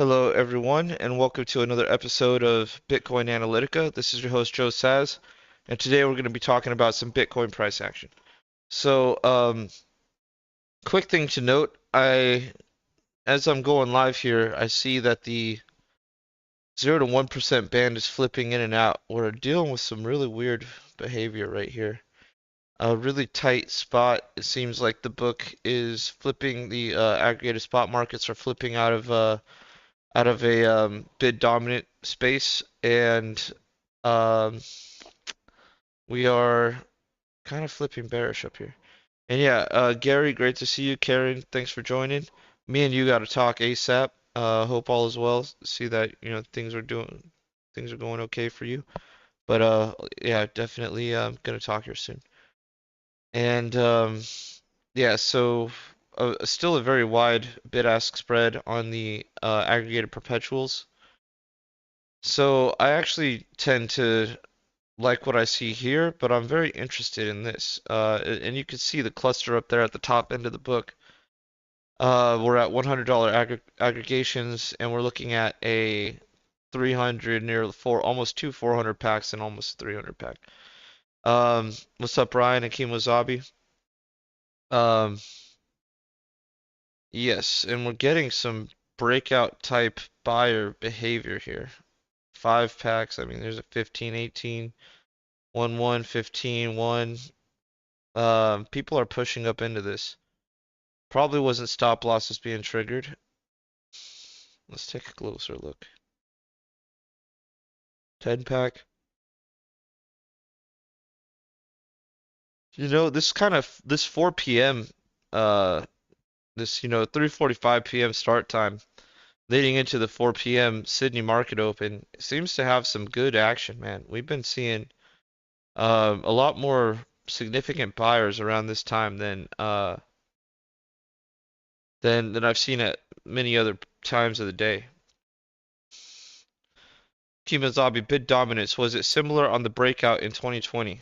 Hello, everyone, and welcome to another episode of Bitcoin Analytica. This is your host, Joe Saz, and today we're going to be talking about some Bitcoin price action. So, quick thing to note, as I'm going live here, I see that the 0 to 1% band is flipping in and out. We're dealing with some really weird behavior right here. A really tight spot. It seems like the book is flipping, the aggregated spot markets are flipping out of a bid dominant space, and um, we are kind of flipping bearish up here. And yeah, Gary, great to see you. Karen, thanks for joining. Me and you got to talk ASAP. Hope all is well. See that things are going okay for you. But yeah, definitely gonna talk here soon. And yeah, so still a very wide bid-ask spread on the aggregated perpetuals. So I actually tend to like what I see here, but I'm very interested in this. And you can see the cluster up there at the top end of the book. We're at $100 aggregations, and we're looking at a 300 near four, almost two 400 packs and almost 300 pack. What's up, Ryan and Kim Wasabi? Um, yes, and we're getting some breakout type buyer behavior here. Five packs. I mean, there's a 15, 18. 1, 15, 1. People are pushing up into this. Probably wasn't stop losses being triggered. Let's take a closer look. 10 pack. This 4 p.m. uh this 3:45 p.m. start time leading into the 4 p.m. Sydney market open seems to have some good action, man. We've been seeing a lot more significant buyers around this time than I've seen at many other times of the day. Kimazabi bid dominance, was it similar on the breakout in 2020?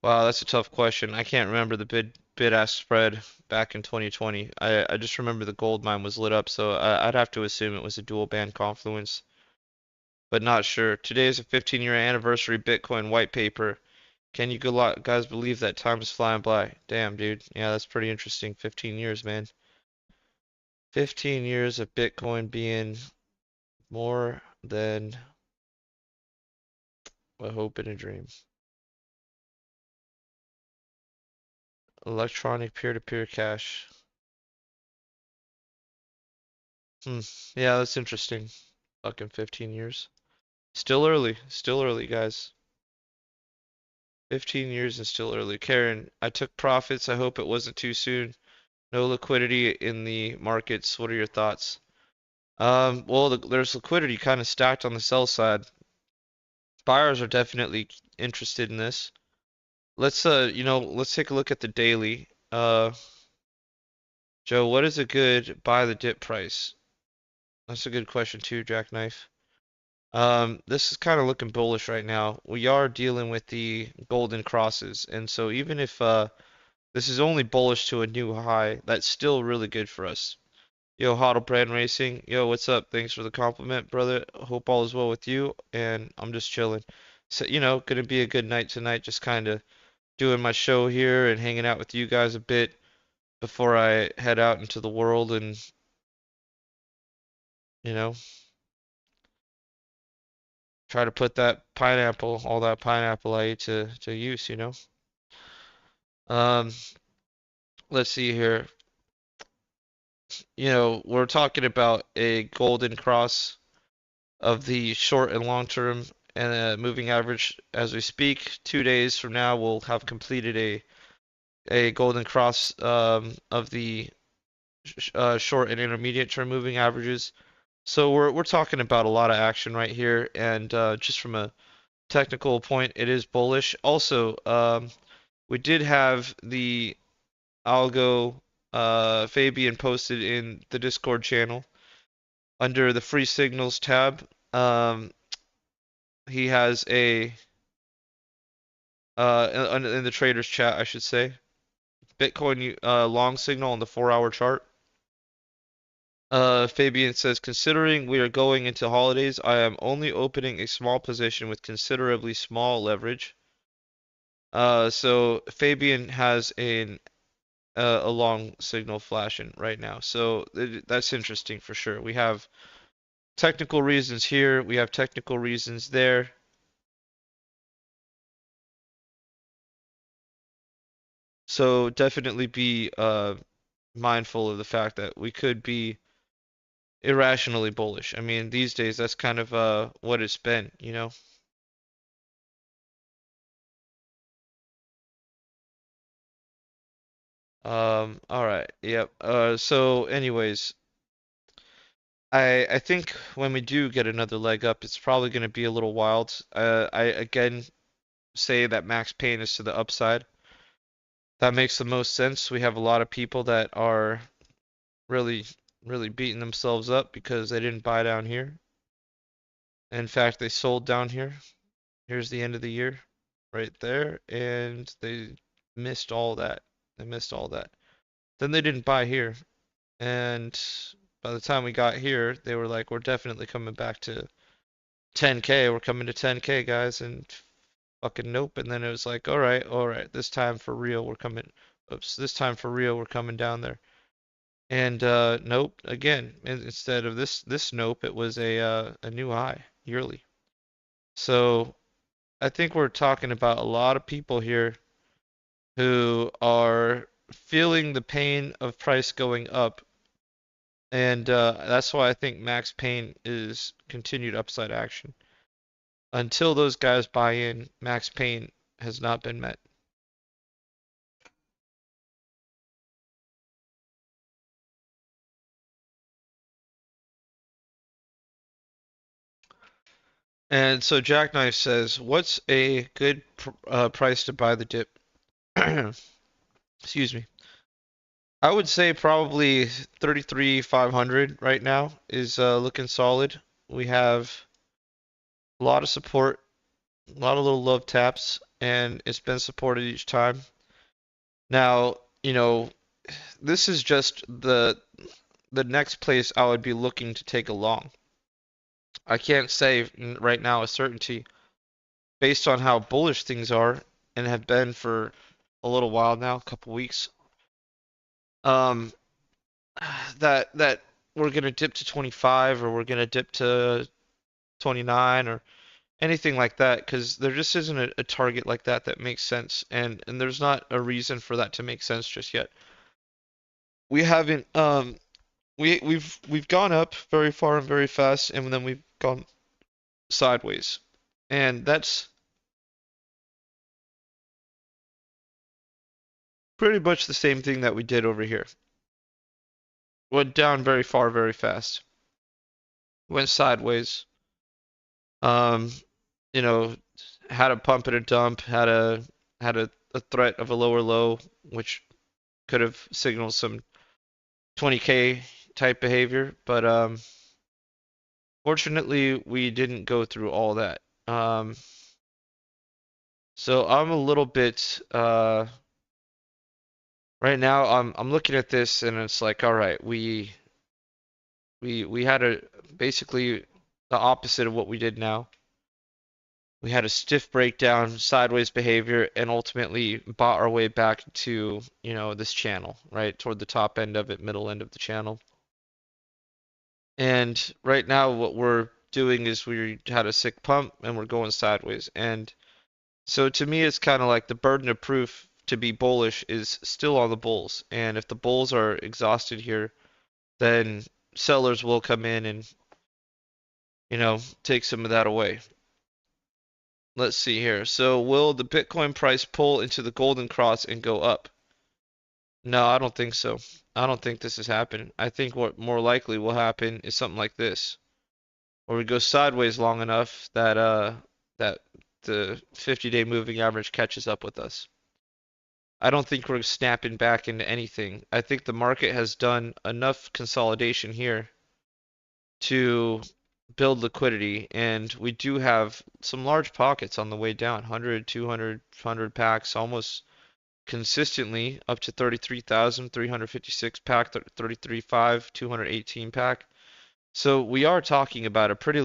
Wow, that's a tough question. I can't remember the bid ask spread back in 2020. I just remember the gold mine was lit up, so I'd have to assume it was a dual band confluence, but not sure. Today is a 15-year anniversary Bitcoin white paper. Can you guys believe that time is flying by? Damn, dude. Yeah, that's pretty interesting. 15 years, man. 15 years of Bitcoin being more than a hope and a dream. Electronic peer-to-peer cash. Hmm. Yeah, that's interesting. Fucking 15 years. Still early, guys. 15 years and still early. Karen, I took profits. I hope it wasn't too soon. No liquidity in the markets. What are your thoughts? Well, there's liquidity kind of stacked on the sell side. Buyers are definitely interested in this. Let's take a look at the daily. Joe, what is a good buy the dip price? That's a good question too, Jackknife. This is kind of looking bullish right now. We are dealing with the golden crosses, and so even if this is only bullish to a new high, that's still really good for us. Yo, Huddle Brand Racing. Yo, what's up? Thanks for the compliment, brother. Hope all is well with you, and I'm just chilling. So, gonna be a good night tonight, just kind of doing my show here and hanging out with you guys a bit before I head out into the world and, you know, try to put all that pineapple I ate to use. Um, let's see here. We're talking about a golden cross of the short and long term and a moving average as we speak. 2 days from now, we'll have completed a golden cross of the short and intermediate term moving averages. So we're talking about a lot of action right here, and just from a technical point, it is bullish. Also, we did have the algo Fabian posted in the Discord channel under the free signals tab. He has a in the traders chat, I should say, Bitcoin long signal on the 4-hour chart. Fabian says, considering we are going into holidays, I am only opening a small position with considerably small leverage. So Fabian has a long signal flashing right now. So that's interesting for sure. We have technical reasons here, we have technical reasons there. So definitely be mindful of the fact that we could be irrationally bullish. I mean, these days that's kind of what it's been, you know. All right. Yep. So anyways, I think when we do get another leg up, it's probably going to be a little wild. I again say that max pain is to the upside. That makes the most sense. We have a lot of people that are really, really beating themselves up because they didn't buy down here. In fact, they sold down here. Here's the end of the year right there, and they missed all that. They missed all that. Then they didn't buy here, and by the time we got here, they were like, "We're definitely coming back to 10K. We're coming to 10K, guys," and fucking nope. And then it was like, all right, this time for real, we're coming. Oops, this time for real, we're coming down there. And nope, again, instead of this nope, it was a new high yearly. So I think we're talking about a lot of people here who are feeling the pain of price going up, and that's why I think max pain is continued upside action. Until those guys buy in, max pain has not been met. And so Jackknife says, "What's a good price to buy the dip?" Excuse me. I would say probably 33,500 right now is looking solid. We have a lot of support, a lot of little love taps, and it's been supported each time. Now, you know, this is just the next place I would be looking to take a long. I can't say right now a certainty based on how bullish things are and have been for a little while now, a couple weeks. Um, that we're gonna dip to 25 or we're gonna dip to 29 or anything like that because there just isn't a target like that that makes sense and there's not a reason for that to make sense just yet. We haven't we've gone up very far and very fast and then we've gone sideways. And that's pretty much the same thing that we did over here. Went down very far very fast. Went sideways. Um, you know, had a pump and a dump, had a threat of a lower low, which could have signaled some 20K type behavior, but fortunately we didn't go through all that. So I'm a little bit right now I'm looking at this and it's like, all right, we had a basically the opposite of what we did now. We had a stiff breakdown, sideways behavior, and ultimately bought our way back to, you know, this channel, right? Toward the top end of it, middle end of the channel. And right now what we're doing is we had a sick pump and we're going sideways. And so to me it's kind of like the burden of proof to be bullish is still on the bulls. And if the bulls are exhausted here, then sellers will come in and, you know, take some of that away. Let's see here. So will the Bitcoin price pull into the golden cross and go up? No, I don't think so. I don't think this is happening. I think what more likely will happen is something like this, where we go sideways long enough that that the 50-day moving average catches up with us. I don't think we're snapping back into anything. I think the market has done enough consolidation here to build liquidity, and we do have some large pockets on the way down, 100, 200, 100 packs, almost consistently up to 33,356 pack, 33.5, 218 pack. So we are talking about a pretty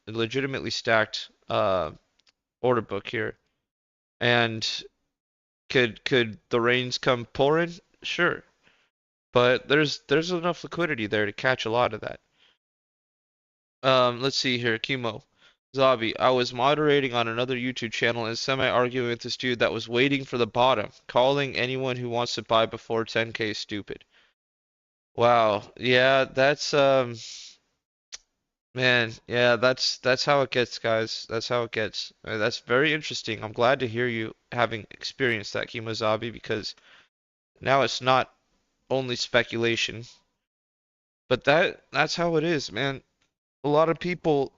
legitimately stacked order book here. And could the rains come pouring? Sure. But there's enough liquidity there to catch a lot of that. Let's see here, Chemo. Zabi, I was moderating on another YouTube channel and semi-arguing with this dude that was waiting for the bottom, calling anyone who wants to buy before 10K stupid. Wow. Yeah, that's man, yeah, that's how it gets, guys. That's how it gets. That's very interesting. I'm glad to hear you having experienced that, Chemo Zabi, because now it's not only speculation, but that's how it is, man. A lot of people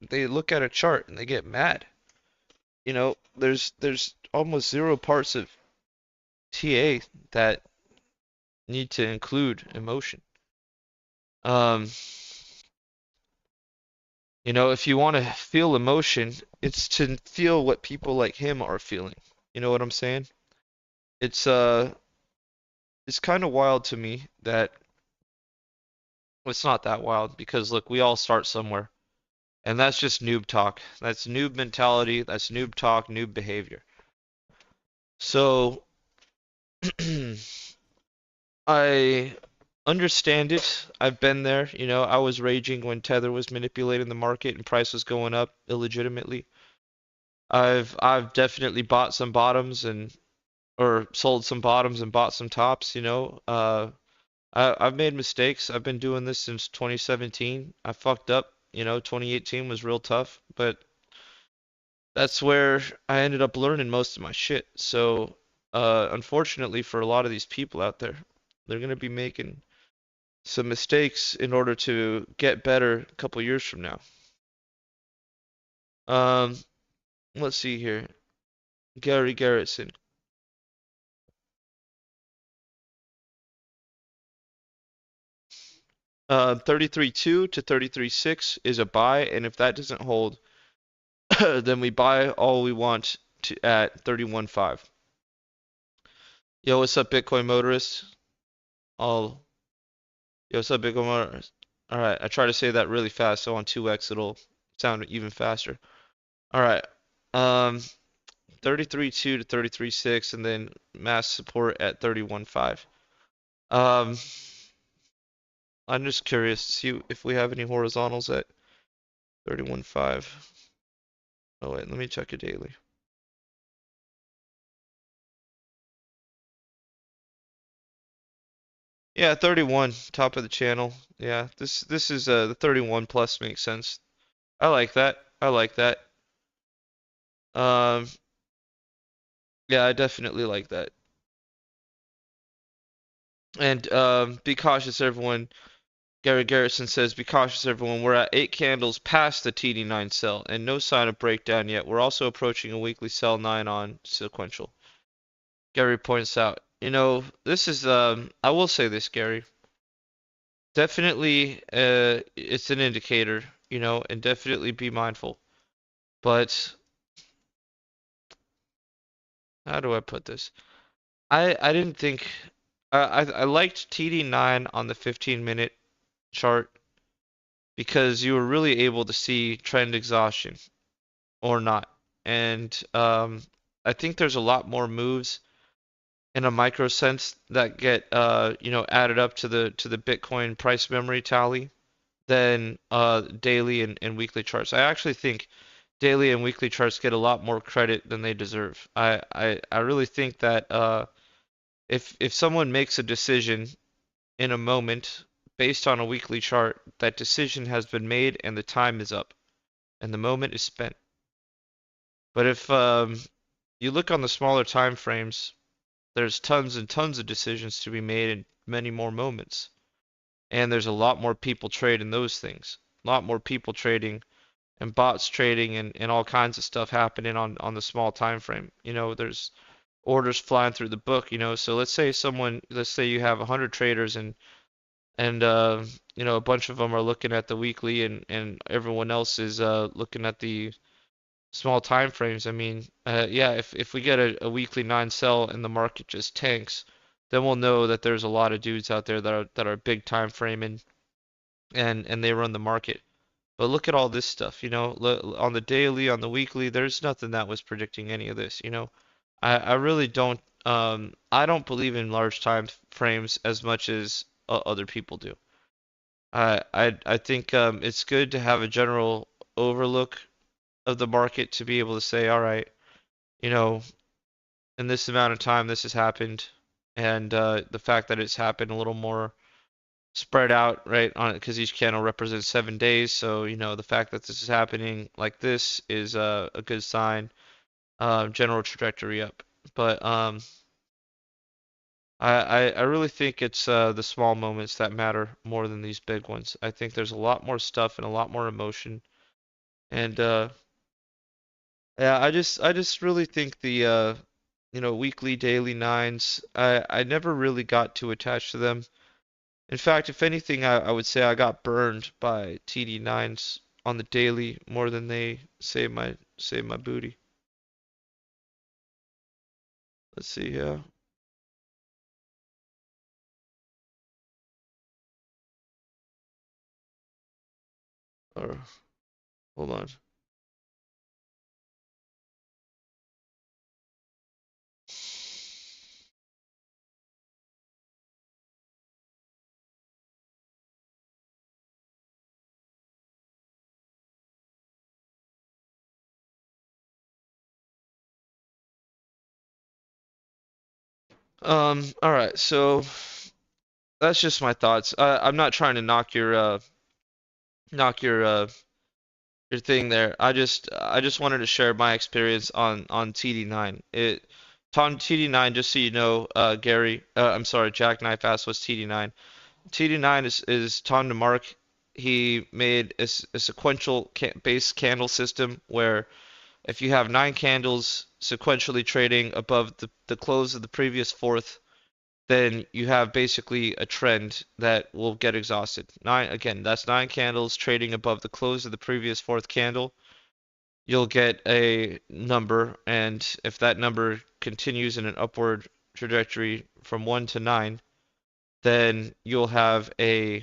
they look at a chart and they get mad. There's almost zero parts of TA that need to include emotion. Um, if you want to feel emotion, it's to feel what people like him are feeling. You know what I'm saying? It's uh it's kind of wild to me that well, it's not that wild because look, we all start somewhere. And that's just noob talk. That's noob mentality, that's noob talk, noob behavior. So I understand it. I've been there. I was raging when Tether was manipulating the market and price was going up illegitimately. I've definitely bought some bottoms and or sold some bottoms and bought some tops, I've made mistakes. I've been doing this since 2017. I fucked up. 2018 was real tough, but that's where I ended up learning most of my shit. So, unfortunately for a lot of these people out there, they're gonna be making some mistakes in order to get better a couple years from now. Um, let's see here. Gary Garrettson. 33.2 to 33.6 is a buy, and if that doesn't hold, then we buy all we want to at 31.5. Yo, what's up, Bitcoin motorist? All, yo, what's up, Bitcoin motorist? All right, I try to say that really fast, so on 2x it'll sound even faster. All right, 33.2 to 33.6, and then mass support at 31.5. Um, I'm just curious to see if we have any horizontals at 31.5. Oh wait, let me check it daily. Yeah, 31, top of the channel. Yeah, this is the 31 plus makes sense. I like that. I like that. Um, yeah, I definitely like that. And be cautious, everyone. Gary Garrison says, be cautious, everyone. We're at 8 candles past the TD9 sell, and no sign of breakdown yet. We're also approaching a weekly sell 9 on sequential. Gary points out, this is I will say this, Gary. Definitely, it's an indicator, and definitely be mindful. But how do I put this? I didn't think I liked TD9 on the 15-minute chart because you were really able to see trend exhaustion or not. And I think there's a lot more moves in a micro sense that get added up to the Bitcoin price memory tally than daily and weekly charts. I actually think daily and weekly charts get a lot more credit than they deserve. I really think that if someone makes a decision in a moment based on a weekly chart, that decision has been made and the time is up and the moment is spent. But if you look on the smaller time frames, there's tons and tons of decisions to be made in many more moments. And there's a lot more people trading those things. A lot more people trading and bots trading and all kinds of stuff happening on the small time frame. There's orders flying through the book, So let's say you have 100 traders and a bunch of them are looking at the weekly and everyone else is looking at the small time frames, I mean, yeah, if we get a weekly nine sell and the market just tanks, then we'll know that there's a lot of dudes out there that are big time framing and they run the market. But look at all this stuff, on the daily, on the weekly, there's nothing that was predicting any of this. I really I don't believe in large time frames as much as other people do. I think it's good to have a general overlook of the market to be able to say, all right, you know, in this amount of time this has happened, and the fact that it's happened a little more spread out, right, on it because each candle represents 7 days. So, the fact that this is happening like this is a good sign. General trajectory up. But I really think it's the small moments that matter more than these big ones. I think there's a lot more stuff and a lot more emotion. And yeah, I just really think the weekly, daily nines, I never really got too attached to them. In fact, if anything, I would say I got burned by TD9s on the daily more than they save my booty. Let's see, yeah. Or hold on. All right, so that's just my thoughts. I'm not trying to knock your thing there. I just wanted to share my experience on TD9. Tom TD9, just so you know, Gary, I'm sorry, Jackknife asked what's TD9. TD9 is Tom DeMark. He made a sequential base candle system where if you have nine candles sequentially trading above the close of the previous fourth, then you have basically a trend that will get exhausted. Again, that's nine candles trading above the close of the previous fourth candle. You'll get a number, and if that number continues in an upward trajectory from 1 to 9, then you'll have a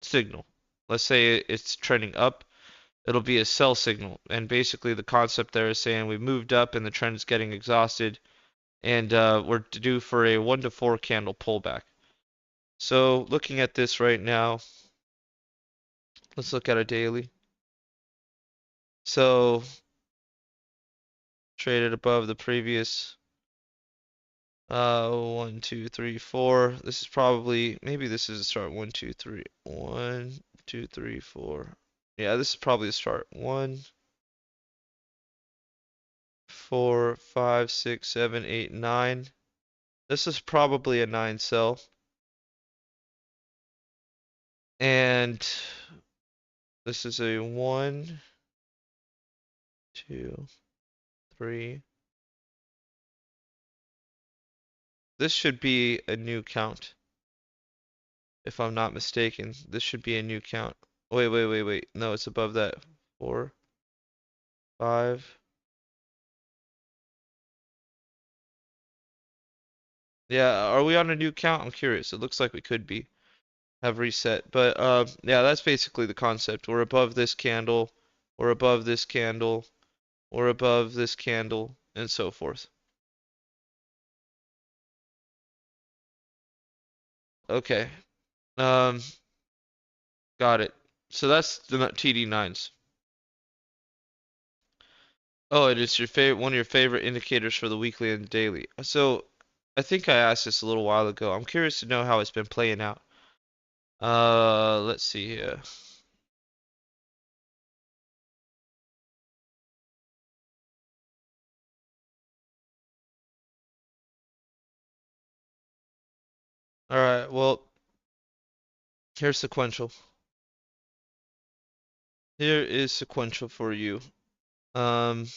signal. Let's say it's trending up, it'll be a sell signal. And basically the concept there is saying we've moved up and the trend's getting exhausted, and we're due for a 1 to 4 candle pullback. So looking at this right now, let's look at a daily. So traded above the previous 1, 2, 3, 4. This is probably maybe this is a start. 1, 2, 3. 1, 2, 3, 4. Yeah, this is probably a start. 1, 4, 5, 6, 7, 8, 9. This is probably a 9 sell. And this is a 1, 2, 3. This should be a new count, if I'm not mistaken. This should be a new count. Wait, wait, wait, wait. No, it's above that. 4, 5. Yeah, are we on a new count? I'm curious. It looks like we could be. Have reset. But yeah, that's basically the concept. We're above this candle, we're above this candle, we're above this candle, and so forth. Okay. Um, got it. So that's the TD9s. Oh, it is your favorite one of your favorite indicators for the weekly and daily. So I think I asked this a little while ago. I'm curious to know how it's been playing out. Let's see here. All right, well, here's sequential. Here is sequential for you. Um,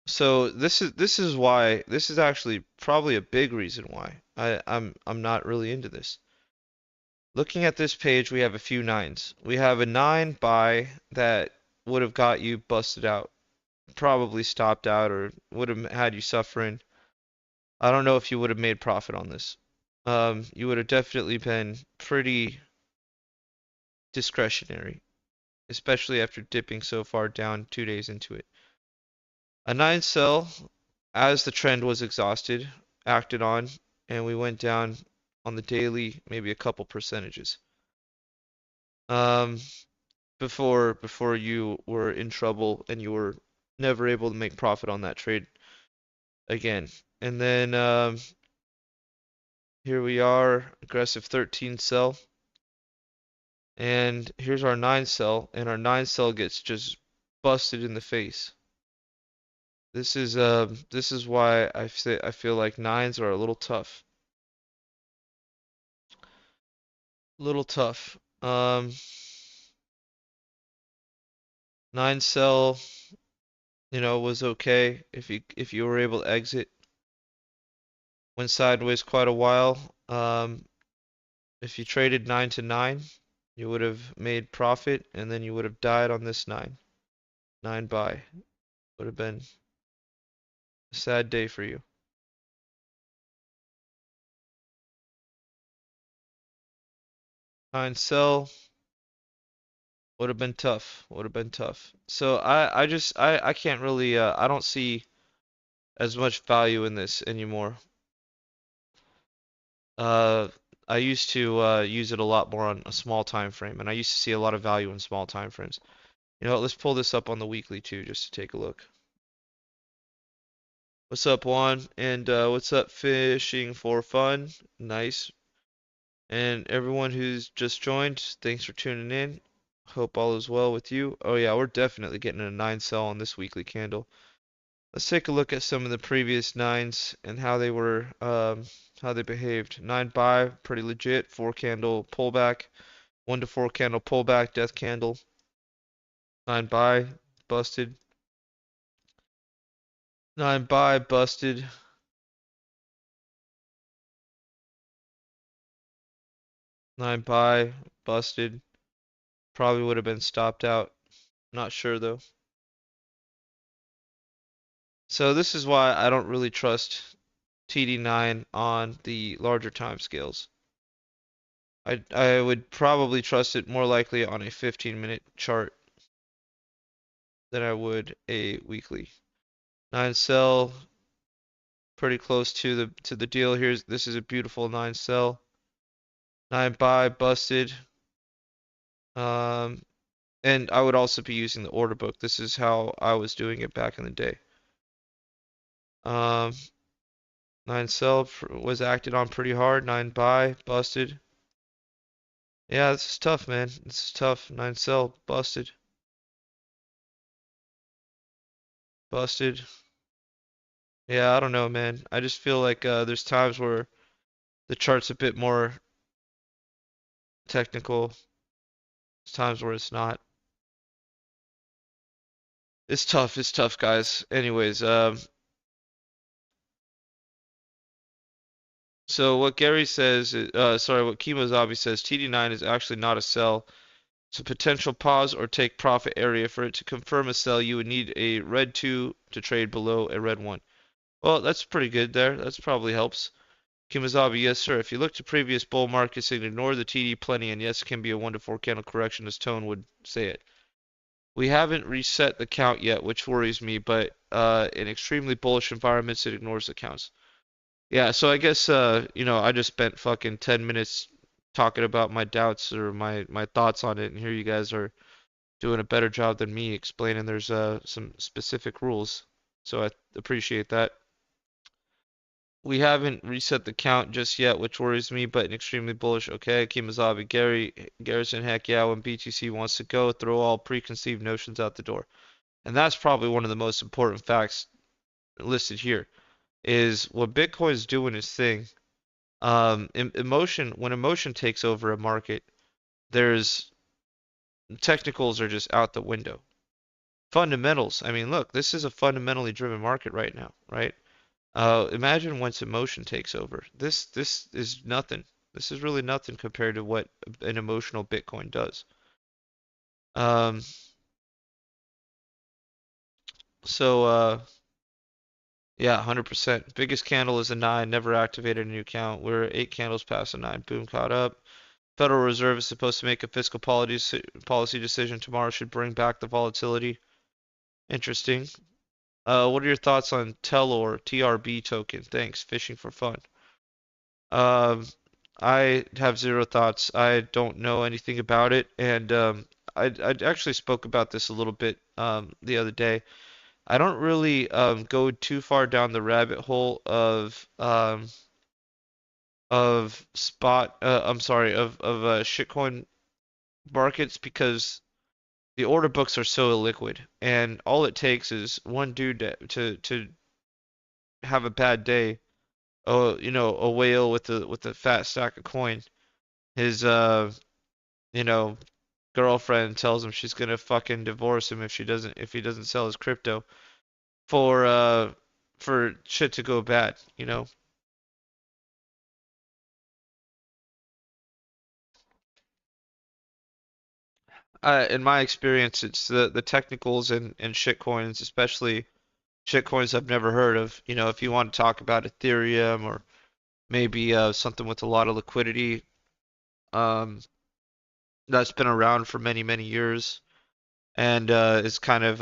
So this is why this is actually probably a big reason why I'm not really into this. Looking at this page, we have a few nines. We have a 9 buy that would have got you busted out, probably stopped out, or would have had you suffering. I don't know if you would have made profit on this. You would have definitely been pretty discretionary, especially after dipping so far down 2 days into it. A 9 sell, as the trend was exhausted, acted on, and we went down on the daily, maybe a couple percentages. Um, before you were in trouble and you were never able to make profit on that trade again. And then here we are, aggressive 13 sell, and here's our 9 sell, and our 9 sell gets just busted in the face. This is why I feel like nines are a little tough. Little tough. 9 sell, was okay if you were able to exit. Went sideways quite a while. If you traded 9 to 9, you would have made profit, and then you would have died on this 9. 9 buy. Would have been a sad day for you. 9 sell would have been tough. Would have been tough. So I can't really I don't see as much value in this anymore. Uh, I used to use it a lot more on a small time frame, and I used to see a lot of value in small time frames. You know what, let's pull this up on the weekly too, just to take a look. What's up, Juan? And what's up, Fishing for Fun? Nice. And everyone who's just joined, thanks for tuning in. Hope all is well with you. Oh yeah, we're definitely getting a 9 sell on this weekly candle. Let's take a look at some of the previous 9s and how they were, how they behaved. 9 buy, pretty legit. 4 candle pullback. 1 to 4 candle pullback, death candle. 9 buy, busted. 9 buy, busted. 9 buy, busted. Probably would have been stopped out. Not sure though. So this is why I don't really trust TD9 on the larger time scales. I would probably trust it more likely on a 15-minute chart than I would a weekly. 9 sell, pretty close to the deal here. This is a beautiful 9 sell. 9 buy, busted. Um, and I would also be using the order book. This is how I was doing it back in the day. 9 sell was acted on pretty hard. 9 buy, busted. Yeah, this is tough, man. This is tough. 9 sell, busted. Busted. Yeah, I don't know, man. I just feel like there's times where the chart's a bit more technical. There's times where it's not. It's tough, guys. Anyways, so what Gary says, what Kimozabi says, TD9 is actually not a sell. It's a potential pause or take profit area. For it to confirm a sell, you would need a red 2 to trade below a red 1. Well, that's pretty good there. That's probably helps. Kimazabi, yes, sir. If you look to previous bull markets and ignore the TD plenty, and yes, it can be a 1 to 4 candle correction, as Tone would say it. We haven't reset the count yet, which worries me, but in extremely bullish environments, it ignores the counts. Yeah, so I guess, I just spent fucking 10 minutes talking about my doubts or my thoughts on it, and here you guys are doing a better job than me explaining there's some specific rules. So I appreciate that. We haven't reset the count just yet, which worries me, but extremely bullish. Okay, Kimazabi, Garrison, heck yeah, when BTC wants to go, throw all preconceived notions out the door. And that's probably one of the most important facts listed here, is when Bitcoin's doing its thing, when emotion takes over a market, there's technicals are just out the window. Fundamentals, I mean, look, this is a fundamentally driven market right now, right? Imagine once emotion takes over. This is nothing. This is really nothing compared to what an emotional Bitcoin does. Um, so yeah, 100%. Biggest candle is a 9, never activated a new count. We're 8 candles past a 9. Boom, caught up. Federal Reserve is supposed to make a fiscal policy decision tomorrow, should bring back the volatility. Interesting. What are your thoughts on Telor TRB token? Thanks. Fishing for fun. Um, I have zero thoughts. I don't know anything about it, and I actually spoke about this a little bit the other day. I don't really go too far down the rabbit hole of spot I'm sorry of shitcoin markets because the order books are so illiquid, and all it takes is one dude to have a bad day. Oh, a whale with a fat stack of coin. His you know, girlfriend tells him she's gonna fucking divorce him if he doesn't sell his crypto for for shit to go bad. In my experience, it's the technicals and shitcoins, especially shitcoins I've never heard of. If you want to talk about Ethereum or maybe something with a lot of liquidity, um, that's been around for many, many years and is kind of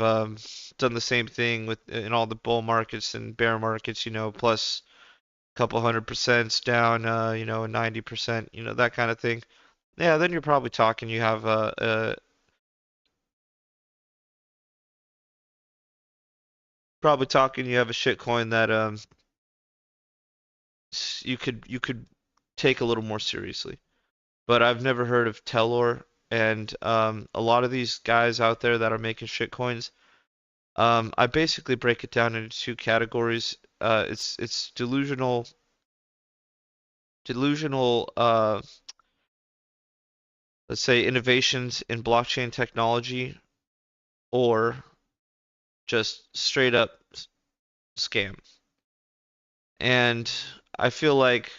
done the same thing with in all the bull markets and bear markets, plus a couple 100% down, 90%, that kind of thing. Yeah, then you're probably talking you have a shitcoin that you could take a little more seriously. But I've never heard of Telor, and a lot of these guys out there that are making shitcoins, I basically break it down into two categories. It's delusional, let's say innovations in blockchain technology, or just straight up scam. And I feel like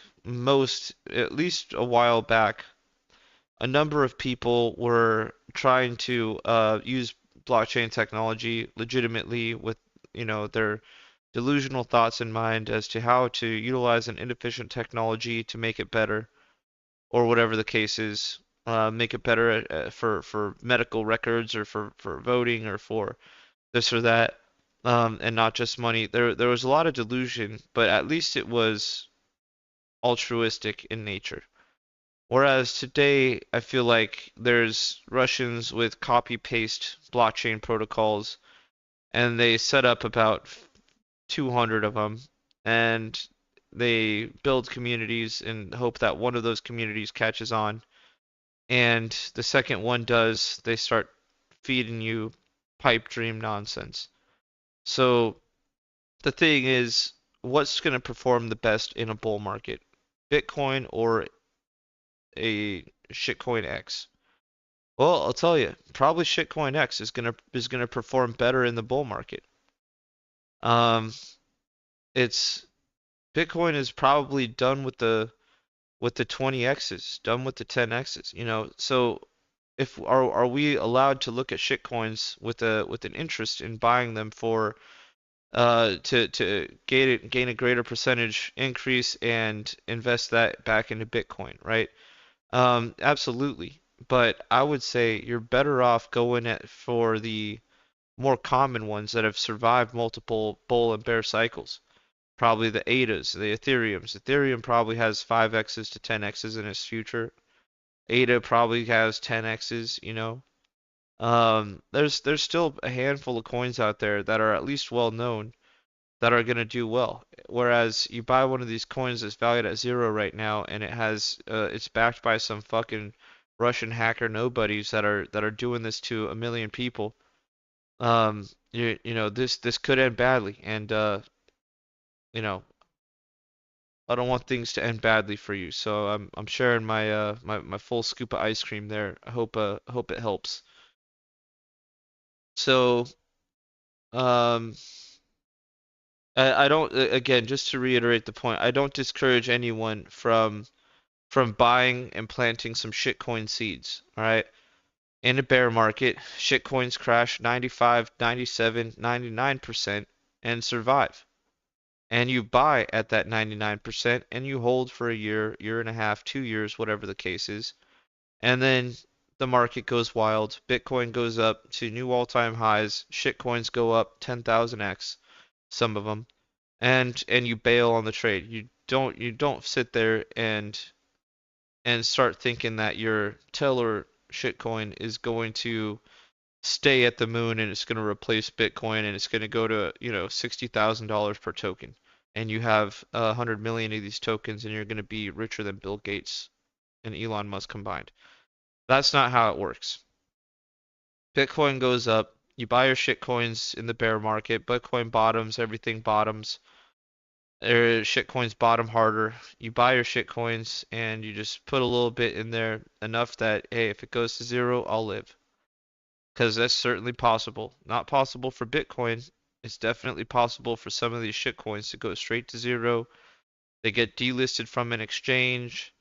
at least a while back, a number of people were trying to use blockchain technology legitimately with, their delusional thoughts in mind as to how to utilize an inefficient technology to make it better, or whatever the case is, make it better for medical records or for voting or for this or that, and not just money. There was a lot of delusion, but at least it was altruistic in nature. Whereas today, I feel like there's Russians with copy paste blockchain protocols, and they set up about 200 of them, and they build communities and hope that one of those communities catches on. And the second one does, they start feeding you pipe dream nonsense. So the thing is, what's going to perform the best in a bull market? Bitcoin or a shitcoin X? Well, I'll tell you, probably shitcoin X is gonna perform better in the bull market. Um, it's Bitcoin is probably done with the 20Xs, done with the 10Xs, So if are we allowed to look at shitcoins with an interest in buying them for to gain a greater percentage increase and invest that back into Bitcoin, right? Absolutely. But I would say you're better off going at for the more common ones that have survived multiple bull and bear cycles. Probably the ADAs, the Ethereums. Ethereum probably has 5x's to 10x's in its future. ADA probably has 10x's. There's still a handful of coins out there that are at least well known that are going to do well. Whereas you buy one of these coins that's valued at zero right now, and it's backed by some fucking Russian hacker nobodies that are doing this to a million people. This could end badly, and you know, I don't want things to end badly for you. So I'm sharing my full scoop of ice cream there. I hope it helps. So um. I don't, again, just to reiterate the point, I don't discourage anyone from from buying and planting some shitcoin seeds. All right. In a bear market, shitcoins crash 95, 97, 99% and survive. And you buy at that 99% and you hold for a year, year and a half, 2 years, whatever the case is. And then the market goes wild. Bitcoin goes up to new all-time highs. Shitcoins go up 10,000x, some of them. And you bail on the trade. You don't sit there and start thinking that your Teller shitcoin is going to stay at the moon and it's going to replace Bitcoin and it's going to go to, $60,000 per token. And you have 100 million of these tokens and you're going to be richer than Bill Gates and Elon Musk combined. That's not how it works. Bitcoin goes up, you buy your shitcoins in the bear market, Bitcoin bottoms, everything bottoms. Shitcoins bottom harder. You buy your shitcoins and you just put a little bit in there, enough that, hey, if it goes to zero, I'll live. Because that's certainly possible. Not possible for Bitcoin. It's definitely possible for some of these shitcoins to go straight to zero. They get delisted from an exchange.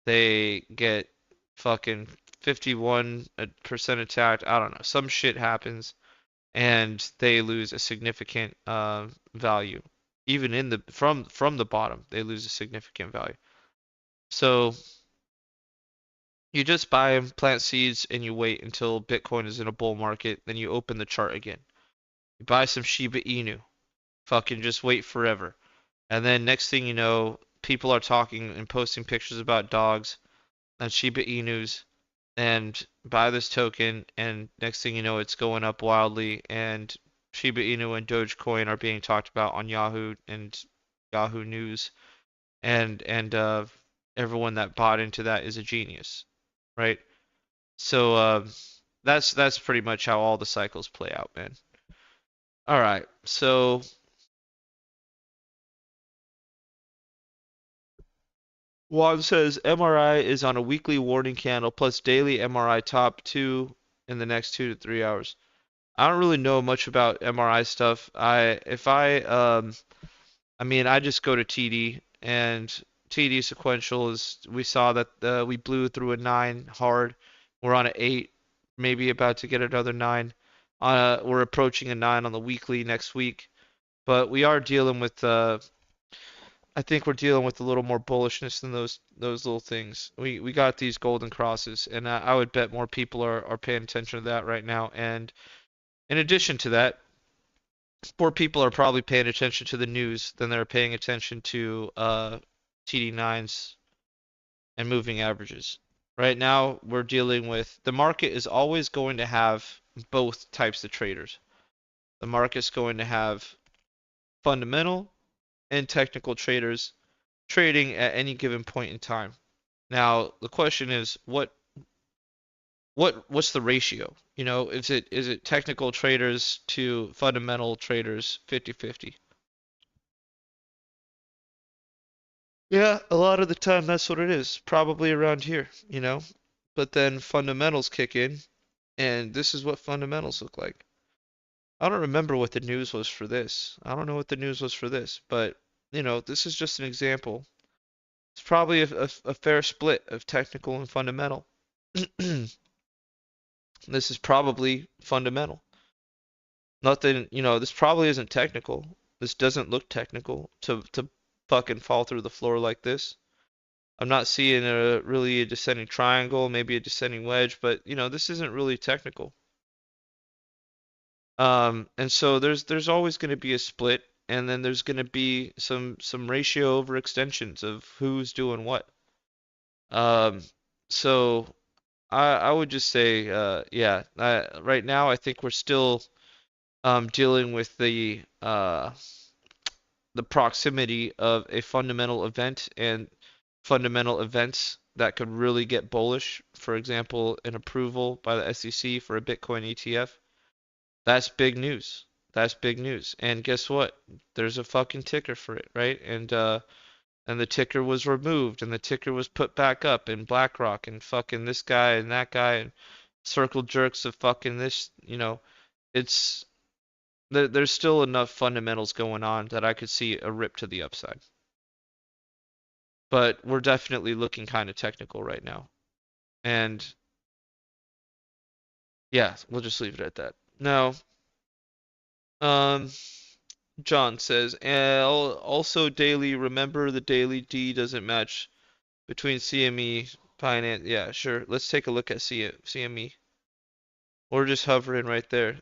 They get fucking 51% attacked. I don't know. Some shit happens and they lose a significant value. Even in the from the bottom, they lose a significant value. So you just buy them, plant seeds, and you wait until Bitcoin is in a bull market. Then you open the chart again. You buy some Shiba Inu. Fucking just wait forever. And then next thing you know, people are talking and posting pictures about dogs and Shiba Inus and buy this token, and next thing you know, it's going up wildly, and Shiba Inu and Dogecoin are being talked about on Yahoo and Yahoo News, and everyone that bought into that is a genius, right? So that's pretty much how all the cycles play out, man. All right, so Juan says MRI is on a weekly warning candle plus daily MRI top two in the next 2 to 3 hours. I don't really know much about MRI stuff. I mean, I just go to TD, and TD sequential is, we saw that we blew through a 9 hard. We're on an 8, maybe about to get another 9. We're approaching a 9 on the weekly next week, but we are dealing with I think we're dealing with a little more bullishness than those little things. We got these golden crosses, and I would bet more people are paying attention to that right now. And in addition to that, more people are probably paying attention to the news than they're paying attention to TD9s and moving averages. Right now, we're dealing with, the market is always going to have both types of traders. The market's going to have fundamental and technical traders trading at any given point in time. Now, the question is, what's the ratio? Is it technical traders to fundamental traders 50-50? Yeah, a lot of the time that's what it is. Probably around here. But then fundamentals kick in, and this is what fundamentals look like. I don't remember what the news was for this. I don't know what the news was for this, but this is just an example. It's probably a fair split of technical and fundamental. This is probably fundamental. Nothing, this probably isn't technical. This doesn't look technical to fucking fall through the floor like this. I'm not seeing really a descending triangle, maybe a descending wedge, but this isn't really technical. And so there's always going to be a split, and then there's going to be some ratio overextensions of who's doing what. Um, so I would just say, yeah, right now I think we're still dealing with the proximity of a fundamental event and fundamental events that could really get bullish. For example, an approval by the SEC for a Bitcoin ETF. That's big news. That's big news. And guess what? There's a fucking ticker for it, right? And the ticker was removed and the ticker was put back up in BlackRock and fucking this guy and that guy and circle jerks of fucking this. It's there's still enough fundamentals going on that I could see a rip to the upside. but we're definitely looking kind of technical right now. And yeah, we'll just leave it at that. Now, um, John says, also daily, remember the daily D doesn't match between CME, finance. Yeah, sure. Let's take a look at CME. We're just hovering right there.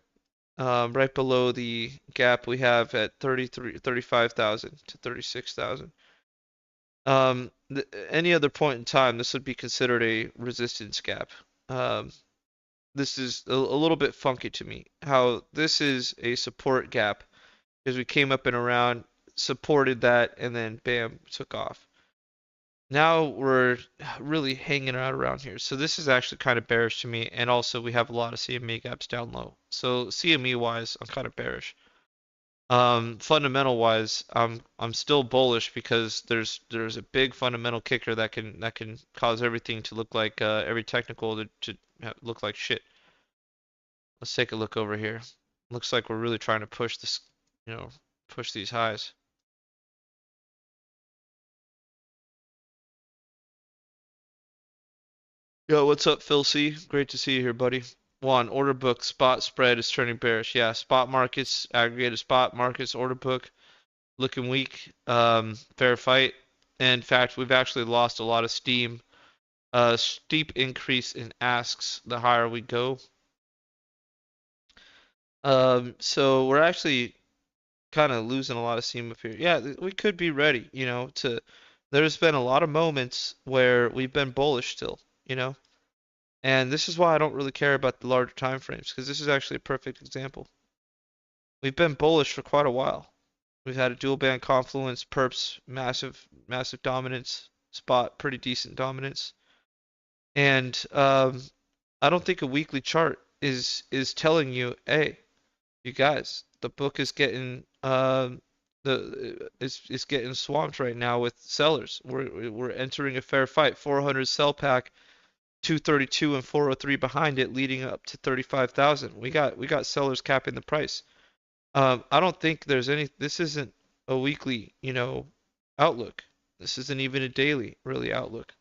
Right below the gap we have at 35,000 to 36,000. Any other point in time, this would be considered a resistance gap. Um, this is a little bit funky to me. How this is a support gap because we came up and around, supported that, and then bam, took off. Now we're really hanging out around here. So this is actually kind of bearish to me, and also we have a lot of CME gaps down low. So CME wise, I'm kind of bearish. Fundamental wise, I'm still bullish because there's a big fundamental kicker that can cause everything to look like every technical to look like shit. Let's take a look over here. Looks like we're really trying to push this, you know, push these highs. Yo, what's up, Phil C? Great to see you here, buddy. One, order book spot spread is turning bearish. Yeah, spot markets, aggregated spot markets, order book looking weak. Fair fight. In fact, we've actually lost a lot of steam. Steep increase in asks the higher we go. So we're actually kind of losing a lot of steam up here. Yeah, we could be ready, to. There's been a lot of moments where we've been bullish still, you know. And this is why I don't really care about the larger time frames, because this is actually a perfect example. We've been bullish for quite a while. We've had a dual band confluence, perps, massive, massive dominance, spot, pretty decent dominance. And I don't think a weekly chart is telling you, hey, you guys, the book is getting the it's getting swamped right now with sellers. We're entering a fair fight. 400 sell pack, 232 and 403 behind it, leading up to 35,000. We got sellers capping the price. I don't think there's any. This isn't a weekly, outlook. This isn't even a daily, really, outlook.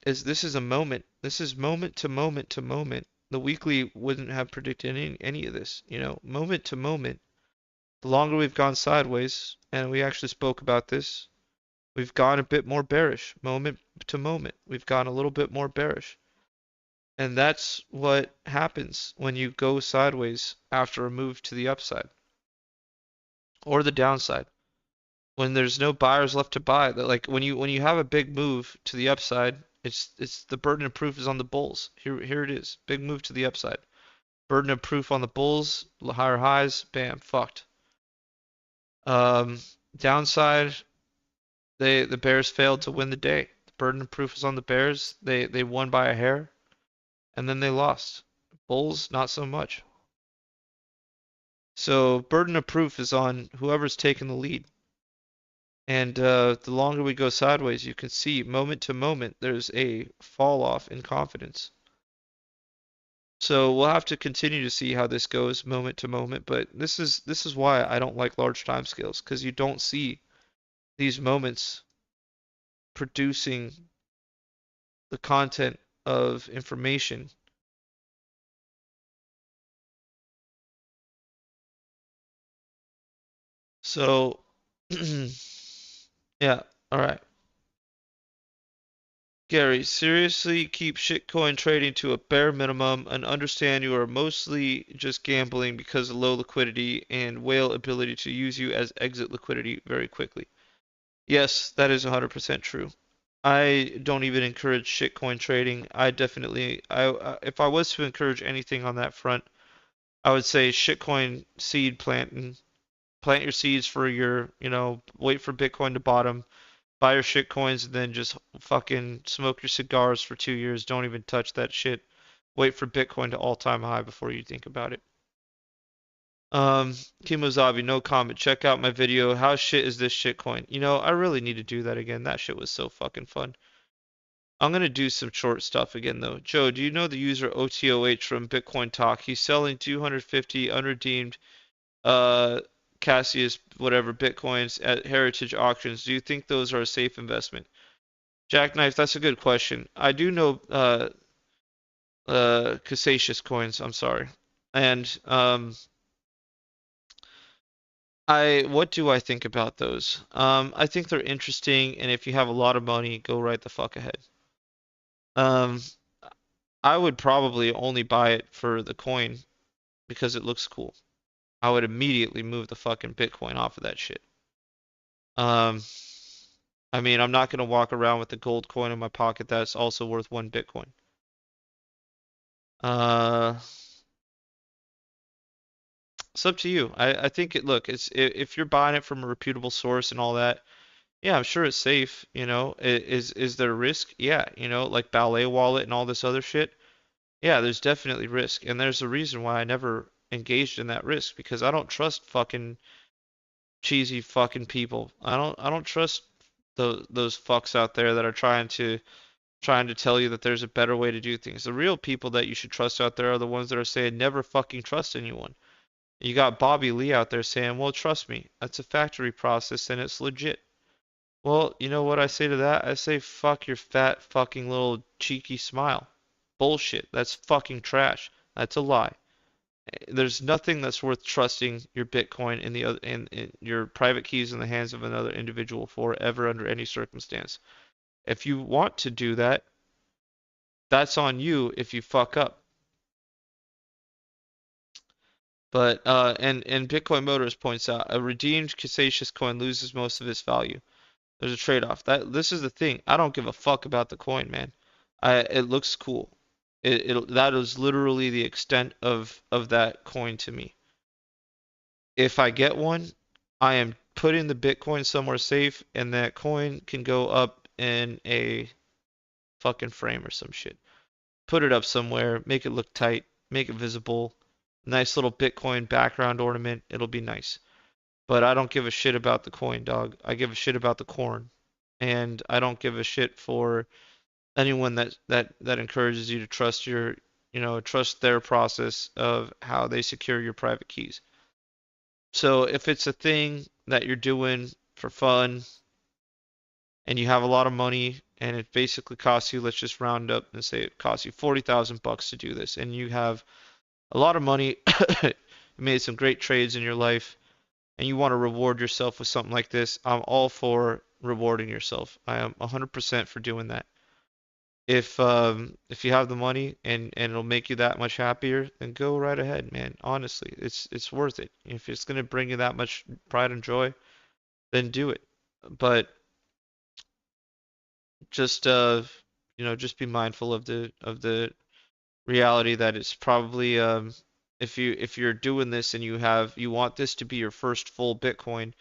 Is this is a moment. This is moment to moment to moment. The weekly wouldn't have predicted any of this, moment to moment. The longer we've gone sideways, and we actually spoke about this, we've gone a bit more bearish, moment to moment. We've gone a little bit more bearish. And that's what happens when you go sideways after a move to the upside or the downside. When there's no buyers left to buy, that like when you have a big move to the upside, it's the burden of proof is on the bulls. Here it is. Big move to the upside. Burden of proof on the bulls, higher highs, bam, fucked. Um, Downside, the bears failed to win the day. The burden of proof is on the bears. They won by a hair, and then they lost. Bulls, not so much. So burden of proof is on whoever's taking the lead. And the longer we go sideways, you can see moment to moment there's a fall off in confidence. So we'll have to continue to see how this goes moment to moment, but this is why I don't like large time scales, because you don't see these moments producing the content of information. So yeah, all right. Gary, seriously keep shitcoin trading to a bare minimum and understand you are mostly just gambling because of low liquidity and whale ability to use you as exit liquidity very quickly. Yes, that is 100% true. I don't even encourage shitcoin trading. If I was to encourage anything on that front, I would say shitcoin seed planting. Plant your seeds for wait for Bitcoin to bottom, buy your shit coins, and then just fucking smoke your cigars for 2 years. Don't even touch that shit. Wait for Bitcoin to all-time high before you think about it. Kimozabi, no comment. Check out my video. How shit is this shitcoin? I really need to do that again. That shit was so fucking fun. I'm gonna do some short stuff again though. Joe, do you know the user OTOH from Bitcoin Talk? He's selling 250 unredeemed uh Cassius, whatever Bitcoins at heritage auctions, do you think those are a safe investment? Jackknife, that's a good question. I do know Cassius coins, I'm sorry. And I what do I think about those? I think they're interesting, and if you have a lot of money, go right the fuck ahead. Um, I would probably only buy it for the coin because it looks cool. I would immediately move the fucking Bitcoin off of that shit. Um, I mean, I'm not gonna walk around with the gold coin in my pocket that's also worth one Bitcoin. Uh, it's up to you. I think it, look, if you're buying it from a reputable source and all that, yeah, I'm sure it's safe, you know. Is there risk? Yeah, you know, like Ballet Wallet and all this other shit. Yeah, there's definitely risk, and there's a reason why I never engaged in that risk because I don't trust fucking cheesy fucking people. I don't trust those fucks out there that are trying to tell you that there's a better way to do things. The real people that you should trust out there are the ones that are saying never fucking trust anyone. You got Bobby Lee out there saying, "Well, trust me, that's a factory process and it's legit." Well, you know what I say to that? I say, "Fuck your fat fucking little cheeky smile." Bullshit. That's fucking trash. That's a lie. There's nothing that's worth trusting your Bitcoin in your private keys in the hands of another individual for ever under any circumstance. If you want to do that, that's on you if you fuck up. But and Bitcoin Motors points out a redeemed Cassius coin loses most of its value. There's a trade-off. That this is the thing. I don't give a fuck about the coin, man. It looks cool. That is literally the extent of that coin to me. If I get one, I am putting the Bitcoin somewhere safe, and that coin can go up in a fucking frame or some shit. Put it up somewhere, make it look tight, make it visible. Nice little Bitcoin background ornament. It'll be nice. But I don't give a shit about the coin, dog. I give a shit about the corn. And I don't give a shit for anyone that encourages you to trust trust their process of how they secure your private keys. So if it's a thing that you're doing for fun and you have a lot of money and it basically costs you, let's just round up and say it costs you 40,000 bucks to do this, and you have a lot of money, you made some great trades in your life, and you want to reward yourself with something like this, I'm all for rewarding yourself. I am 100% for doing that. If you have the money and it'll make you that much happier, then go right ahead, man. Honestly, it's worth it. If it's gonna bring you that much pride and joy, then do it. But just just be mindful of the reality that it's probably if you're doing this and you want this to be your first full Bitcoin,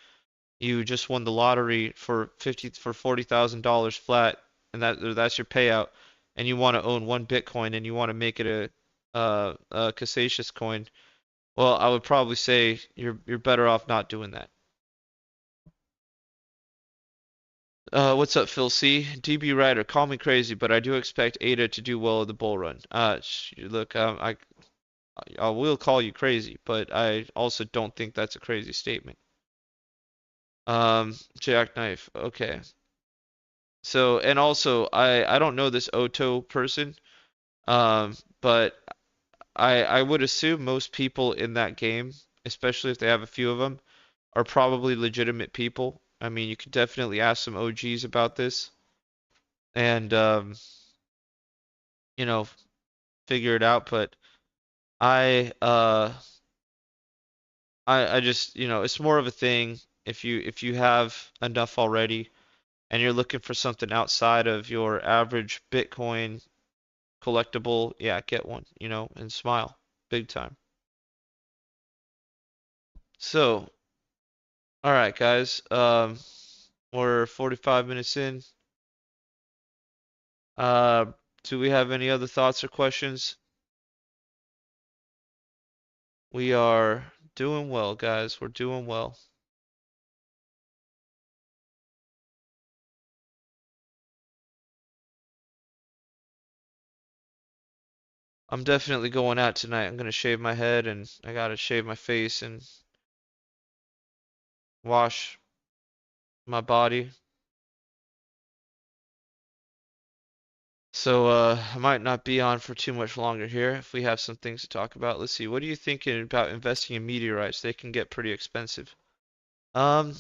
you just won the lottery for $40,000 flat, and that's your payout, and you want to own one Bitcoin and you want to make it a Cassius coin. Well, I would probably say you're better off not doing that. What's up, Phil C? DB Ryder, call me crazy, but I do expect ADA to do well in the bull run. Look, I will call you crazy, but I also don't think that's a crazy statement. Jackknife. Okay. So, and also, I don't know this Oto person, but I would assume most people in that game, especially if they have a few of them, are probably legitimate people. I mean, you could definitely ask some OGs about this and you know, figure it out, but I uh I just, it's more of a thing if you have enough already and you're looking for something outside of your average Bitcoin collectible, yeah, get one, and smile big time. So, all right, guys, we're 45 minutes in. Uh, do we have any other thoughts or questions? We are doing well, guys. We're doing well. I'm definitely going out tonight. I'm gonna shave my head and I gotta shave my face and wash my body. So I might not be on for too much longer here if we have some things to talk about. Let's see. What are you thinking about investing in meteorites? They can get pretty expensive. Um,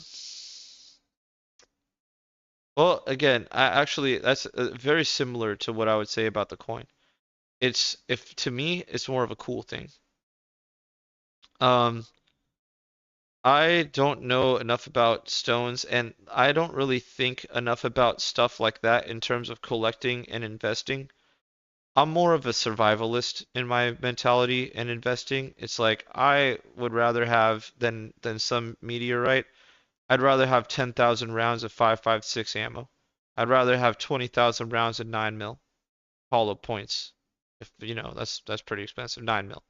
well, again, actually that's very similar to what I would say about the coin. It's if to me it's more of a cool thing. Um, I don't know enough about stones, and I don't really think enough about stuff like that in terms of collecting and investing. I'm more of a survivalist in my mentality and investing. It's like I would rather have than some meteorite. I'd rather have 10,000 rounds of 5.56 ammo. I'd rather have 20,000 rounds of 9 mil hollow points. If you know, that's pretty expensive. 9 mil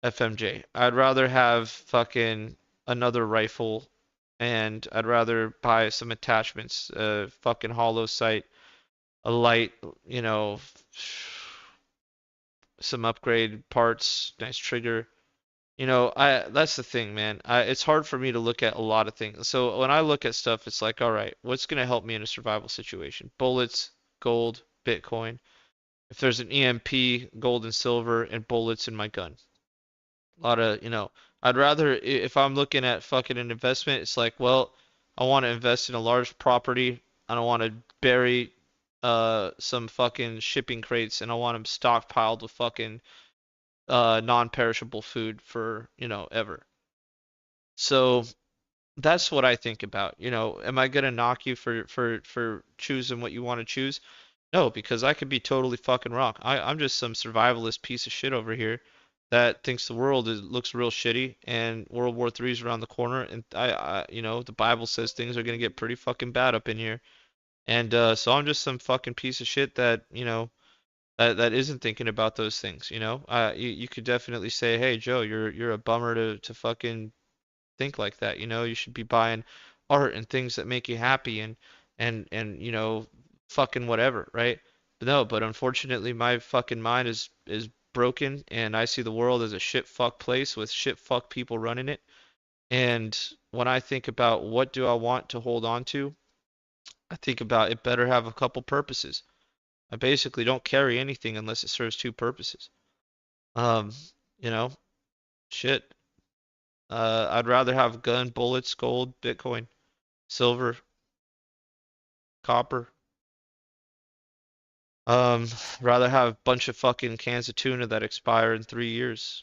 FMJ. I'd rather have fucking another rifle, and I'd rather buy some attachments, fucking hollow sight, a light, you know, some upgrade parts, nice trigger. You know, I that's the thing, man. It's hard for me to look at a lot of things. So when I look at stuff, it's like, all right, what's gonna help me in a survival situation? Bullets, gold, Bitcoin. If there's an EMP, gold and silver, and bullets in my gun. A lot of, I'd rather if I'm looking at fucking an investment, it's like, well, I want to invest in a large property. I don't want to bury some fucking shipping crates, and I want them stockpiled with fucking non-perishable food for, ever. So that's what I think about. Am I gonna knock you for choosing what you want to choose? No, because I could be totally fucking wrong. I'm just some survivalist piece of shit over here that thinks the world looks real shitty and World War III is around the corner, and the Bible says things are gonna get pretty fucking bad up in here. And so I'm just some fucking piece of shit that, that isn't thinking about those things, you could definitely say, hey Joe, you're a bummer to fucking think like that, you should be buying art and things that make you happy and fucking whatever, right? But no, but unfortunately my fucking mind is broken and I see the world as a shit fuck place with shit fuck people running it. And when I think about what do I want to hold on to, I think about it better have a couple purposes. I basically don't carry anything unless it serves two purposes. Um, you know, shit. I'd rather have gun, bullets, gold, Bitcoin, silver, copper. Um, rather have a bunch of fucking cans of tuna that expire in 3 years.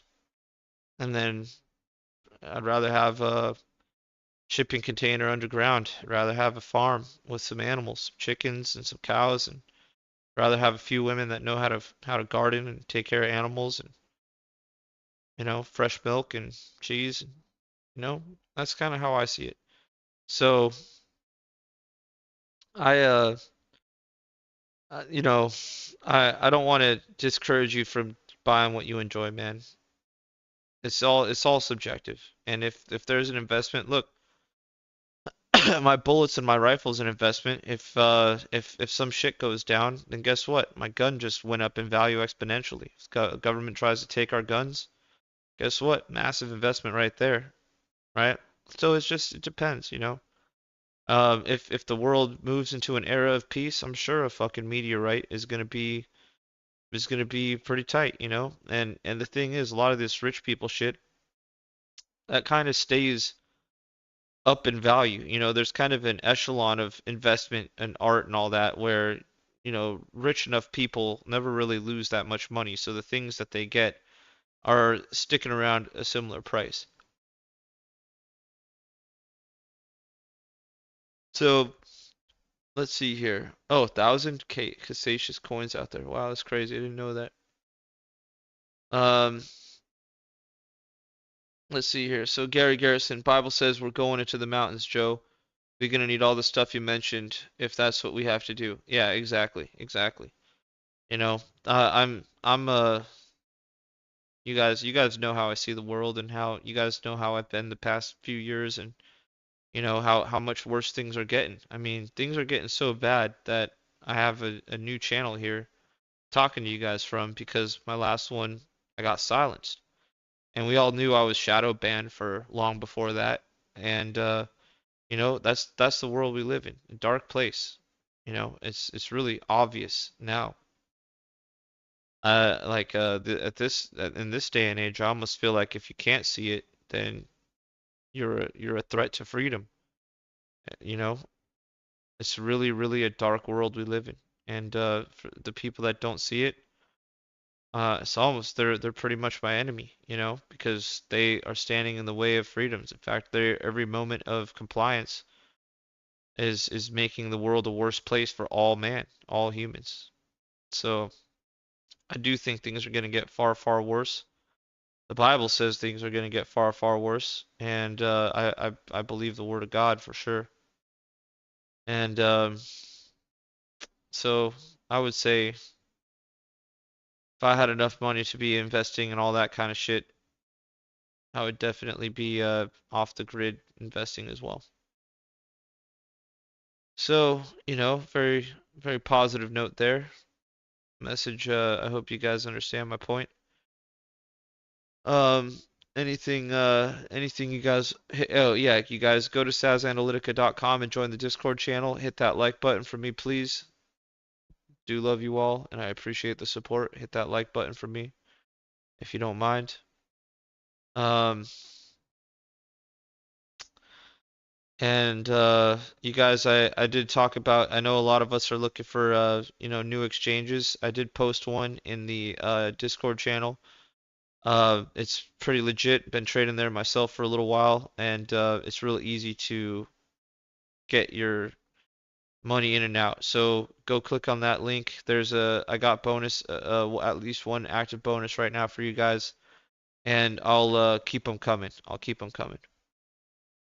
And then I'd rather have a shipping container underground. I'd rather have a farm with some animals, chickens and some cows, and rather have a few women that know how to garden and take care of animals and fresh milk and cheese. And, that's kind of how I see it. So I you know, I don't want to discourage you from buying what you enjoy, man. It's all subjective. And if there's an investment, look, my bullets and my rifle's an investment. If some shit goes down, then guess what? My gun just went up in value exponentially. If government tries to take our guns, guess what? Massive investment right there, right? So it depends, if the world moves into an era of peace, I'm sure a fucking meteorite is gonna be pretty tight, And the thing is, a lot of this rich people shit that kind of stays up in value. There's kind of an echelon of investment and art and all that where, rich enough people never really lose that much money. So the things that they get are sticking around a similar price. So let's see here. Oh, 1,000 Casacious coins out there. Wow, that's crazy. I didn't know that. Um, let's see here. So Gary Garrison, Bible says we're going into the mountains, Joe. We're gonna need all the stuff you mentioned if that's what we have to do. Yeah, exactly, exactly. I'm you guys know how I see the world and how you guys know how I've been the past few years and how much worse things are getting. I mean, things are getting so bad that I have a new channel here talking to you guys from because my last one I got silenced. And we all knew I was shadow banned for long before that. And that's the world we live in, a dark place. It's really obvious now. In this day and age, I almost feel like if you can't see it, then you're a threat to freedom. You know, it's really, really a dark world we live in. And for the people that don't see it, it's almost they're pretty much my enemy, because they are standing in the way of freedoms. In fact, they every moment of compliance is making the world a worse place for all man, all humans. So I do think things are going to get far, far worse. The Bible says things are going to get far, far worse, and I believe the Word of God for sure. And so I would say if I had enough money to be investing in all that kind of shit, I would definitely be off the grid investing as well. So, very, very positive note there. Message, I hope you guys understand my point. Um, anything you guys, oh yeah, you guys go to sazanalytica.com and join the Discord channel. Hit that like button for me, please. Do love you all, and I appreciate the support. Hit that like button for me, if you don't mind. Um, and you guys, I did talk about. I know a lot of us are looking for new exchanges. I did post one in the Discord channel. It's pretty legit. Been trading there myself for a little while, and it's real easy to get your money in and out. So go click on that link. I got bonus, at least one active bonus right now for you guys, and I'll keep them coming. I'll keep them coming.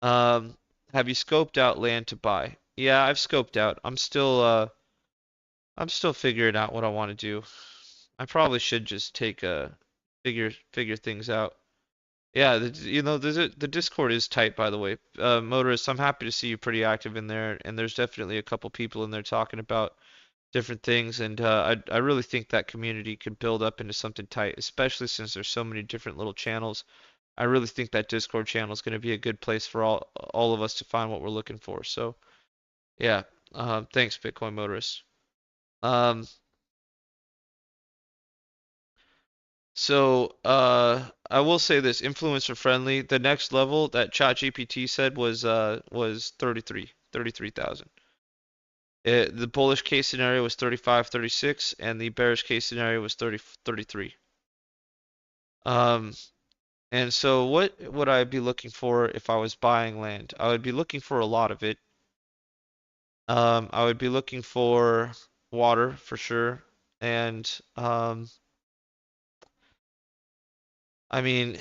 Um, have you scoped out land to buy? Yeah, I've scoped out. I'm still figuring out what I want to do. I probably should just take a figure things out. Yeah, the Discord is tight, by the way. Motorist, I'm happy to see you pretty active in there, and there's definitely a couple people in there talking about different things, and I really think that community could build up into something tight, especially since there's so many different little channels. I really think that Discord channel is going to be a good place for all of us to find what we're looking for. So yeah, thanks, Bitcoin Motorist. Um, I will say this, influencer friendly. The next level that ChatGPT said was 33,000. The bullish case scenario was 35, 36, and the bearish case scenario was 30, 33. Um, and so what would I be looking for if I was buying land? I would be looking for a lot of it. I would be looking for water for sure. And I mean,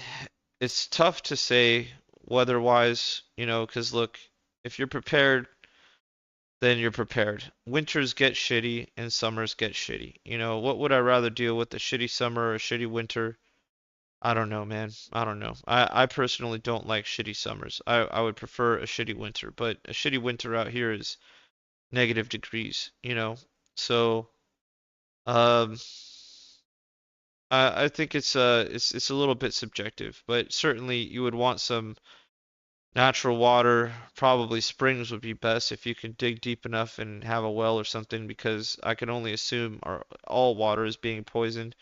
it's tough to say weather-wise, because look, if you're prepared, then you're prepared. Winters get shitty and summers get shitty. What would I rather deal with, a shitty summer or a shitty winter? I don't know, man. I don't know. I personally don't like shitty summers. I would prefer a shitty winter, but a shitty winter out here is negative degrees. So, um, I think it's a little bit subjective, but certainly you would want some natural water. Probably springs would be best if you can dig deep enough and have a well or something, because I can only assume all water is being poisoned.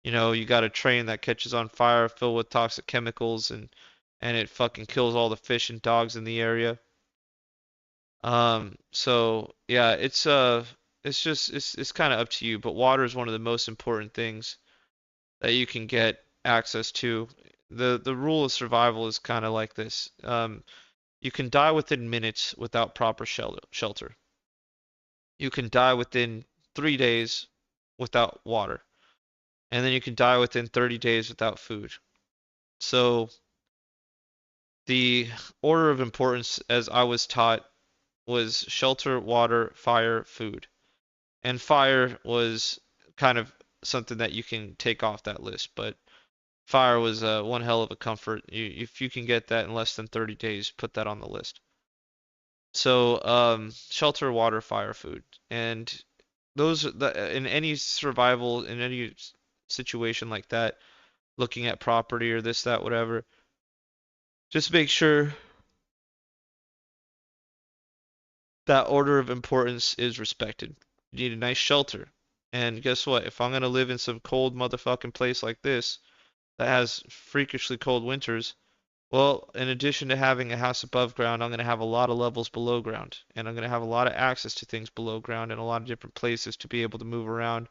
You got a train that catches on fire filled with toxic chemicals, and it fucking kills all the fish and dogs in the area. So yeah, it's just it's kind of up to you, but water is one of the most important things that you can get access to. The rule of survival is kind of like this. You can die within minutes without proper shelter. You can die within 3 days without water, and then you can die within 30 days without food. So the order of importance, as I was taught, was shelter, water, fire, food. And fire was kind of something that you can take off that list, but fire was one hell of a comfort. If you can get that in less than 30 days, put that on the list. So, shelter, water, fire, food. And in any survival, in any situation like that, looking at property or this, that, whatever, just make sure. that order of importance is respected. You need a nice shelter. And guess what? If I'm gonna live in some cold motherfucking place like this that has freakishly cold winters, well, in addition to having a house above ground, I'm gonna have a lot of levels below ground, and I'm gonna have a lot of access to things below ground and a lot of different places to be able to move around.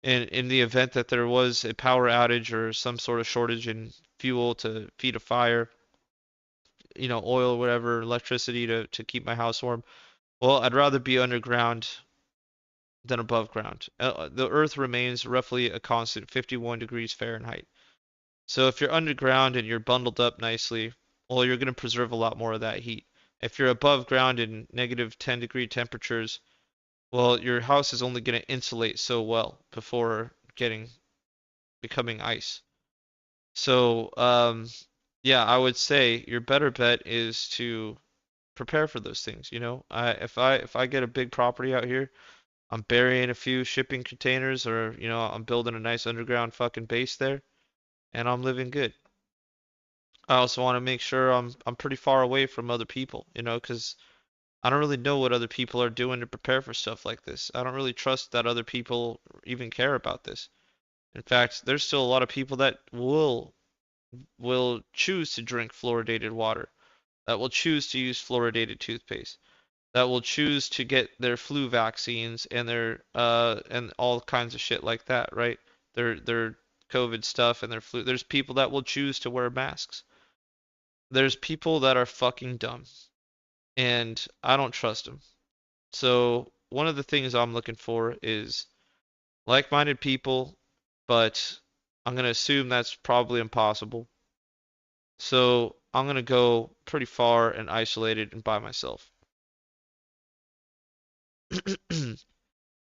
And in the event that there was a power outage or some sort of shortage in fuel to feed a fire, oil, whatever, electricity to keep my house warm, well, I'd rather be underground than above ground. The Earth remains roughly a constant 51 degrees Fahrenheit. So if you're underground and you're bundled up nicely, well, you're going to preserve a lot more of that heat. If you're above ground in negative 10-degree temperatures, well, your house is only going to insulate so well before becoming ice. So, yeah, I would say your better bet is to prepare for those things. If I get a big property out here, I'm burying a few shipping containers, or I'm building a nice underground fucking base there, and I'm living good. I also want to make sure I'm pretty far away from other people, 'cause I don't really know what other people are doing to prepare for stuff like this. I don't really trust that other people even care about this. In fact, there's still a lot of people that will choose to drink fluoridated water, that will choose to use fluoridated toothpaste, that will choose to get their flu vaccines and their and all kinds of shit like that, right? Their COVID stuff and their flu. There's people that will choose to wear masks. There's people that are fucking dumb, and I don't trust them. So one of the things I'm looking for is like-minded people, but I'm gonna assume that's probably impossible. So I'm gonna go pretty far and isolated and by myself.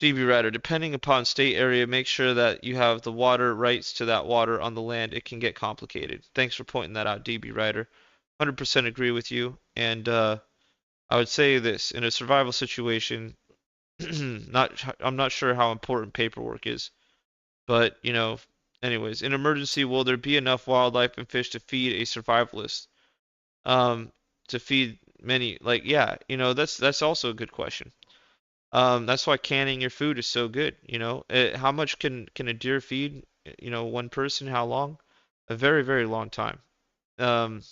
DB Rider, depending upon state area, make sure that you have the water rights to that water on the land. It can get complicated. Thanks for pointing that out, DB Rider. 100% agree with you. And I would say this, in a survival situation, I'm not sure how important paperwork is, but anyways, in emergency, will there be enough wildlife and fish to feed a survivalist? Um, to feed many, like, yeah, that's also a good question. That's why canning your food is so good. How much can a deer feed? One person, how long? A very, very long time. Um,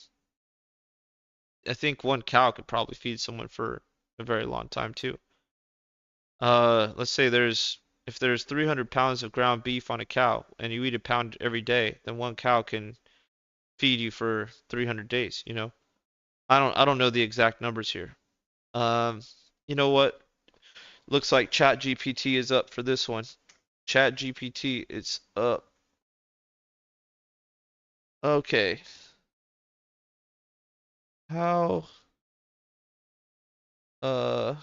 I think one cow could probably feed someone for a very long time too. Let's say if there's 300 pounds of ground beef on a cow and you eat a pound every day, then one cow can feed you for 300 days, I don't know the exact numbers here. Um, you know what? Looks like ChatGPT is up for this one. ChatGPT is up. Okay. How uh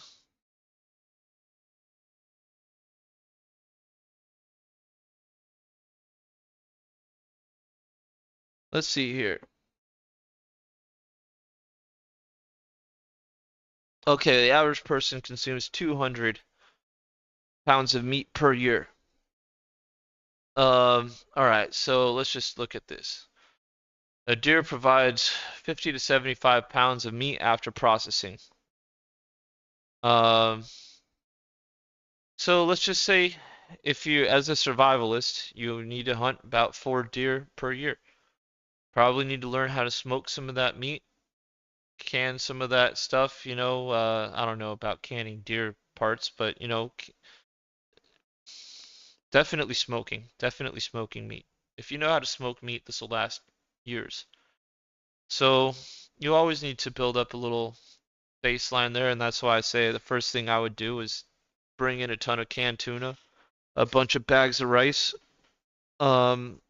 let's see here. Okay, the average person consumes 200 pounds of meat per year. All right, so let's just look at this. A deer provides 50 to 75 pounds of meat after processing. Um, so let's just say if you, as a survivalist, you need to hunt about 4 deer per year. Probably need to learn how to smoke some of that meat, can some of that stuff, I don't know about canning deer parts, but definitely smoking meat. If you know how to smoke meat, this will last years. So you always need to build up a little baseline there, and that's why I say the first thing I would do is bring in a ton of canned tuna, a bunch of bags of rice, um,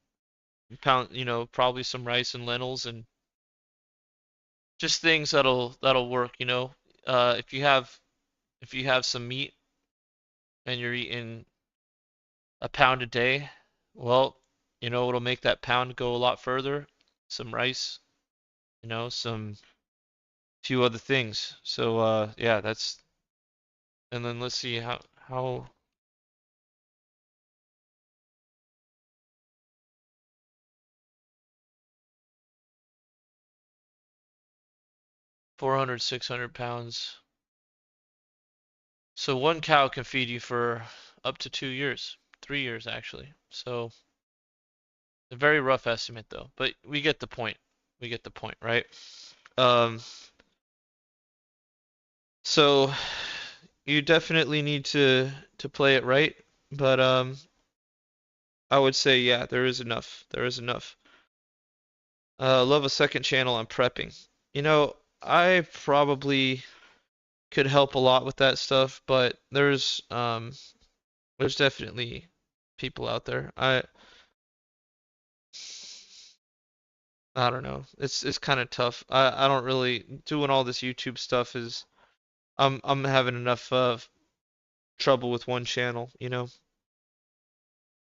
probably some rice and lentils, and just things that'll work. If you have some meat and you're eating a pound a day, well, it'll make that pound go a lot further. Some rice, some few other things. So yeah, and then let's see how 400, 600 pounds. So one cow can feed you for up to 2 years, 3 years actually. So a very rough estimate though, but we get the point. We get the point, right? Um, so you definitely need to play it right, but I would say yeah, there is enough. There is enough. Love a second channel on prepping. You know, I probably could help a lot with that stuff, but there's definitely people out there. I don't know. It's kind of tough. I don't really doing all this YouTube stuff is I'm having enough trouble with one channel, you know.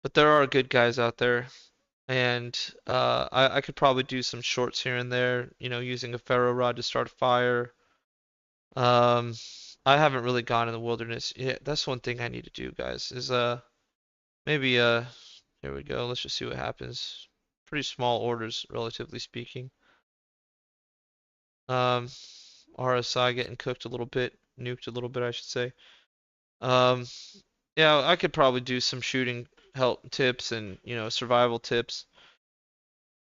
But there are good guys out there, and I could probably do some shorts here and there, you know, using a ferro rod to start a fire. Um, I haven't really gone in the wilderness. Yeah, that's one thing I need to do, guys, is maybe here we go. Let's just see what happens. Pretty small orders, relatively speaking. Um, RSI getting cooked a little bit, nuked a little bit, I should say. Um, yeah, I could probably do some shooting help tips and, you know, survival tips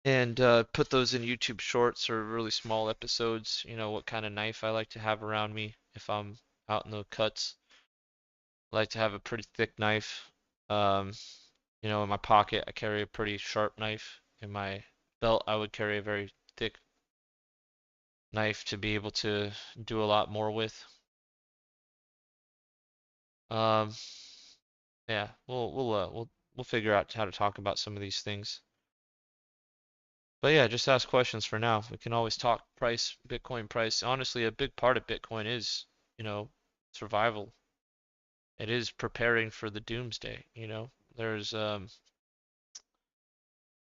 and put those in YouTube shorts or really small episodes, you know, what kind of knife I like to have around me if I'm out in the cuts. I like to have a pretty thick knife. Um, you know, in my pocket, I carry a pretty sharp knife. In my belt, I would carry a very thick knife to be able to do a lot more with. Um, yeah, we'll figure out how to talk about some of these things. But yeah, just ask questions for now. We can always talk price, Bitcoin price. Honestly, a big part of Bitcoin is, you know, survival. It is preparing for the doomsday, you know. There's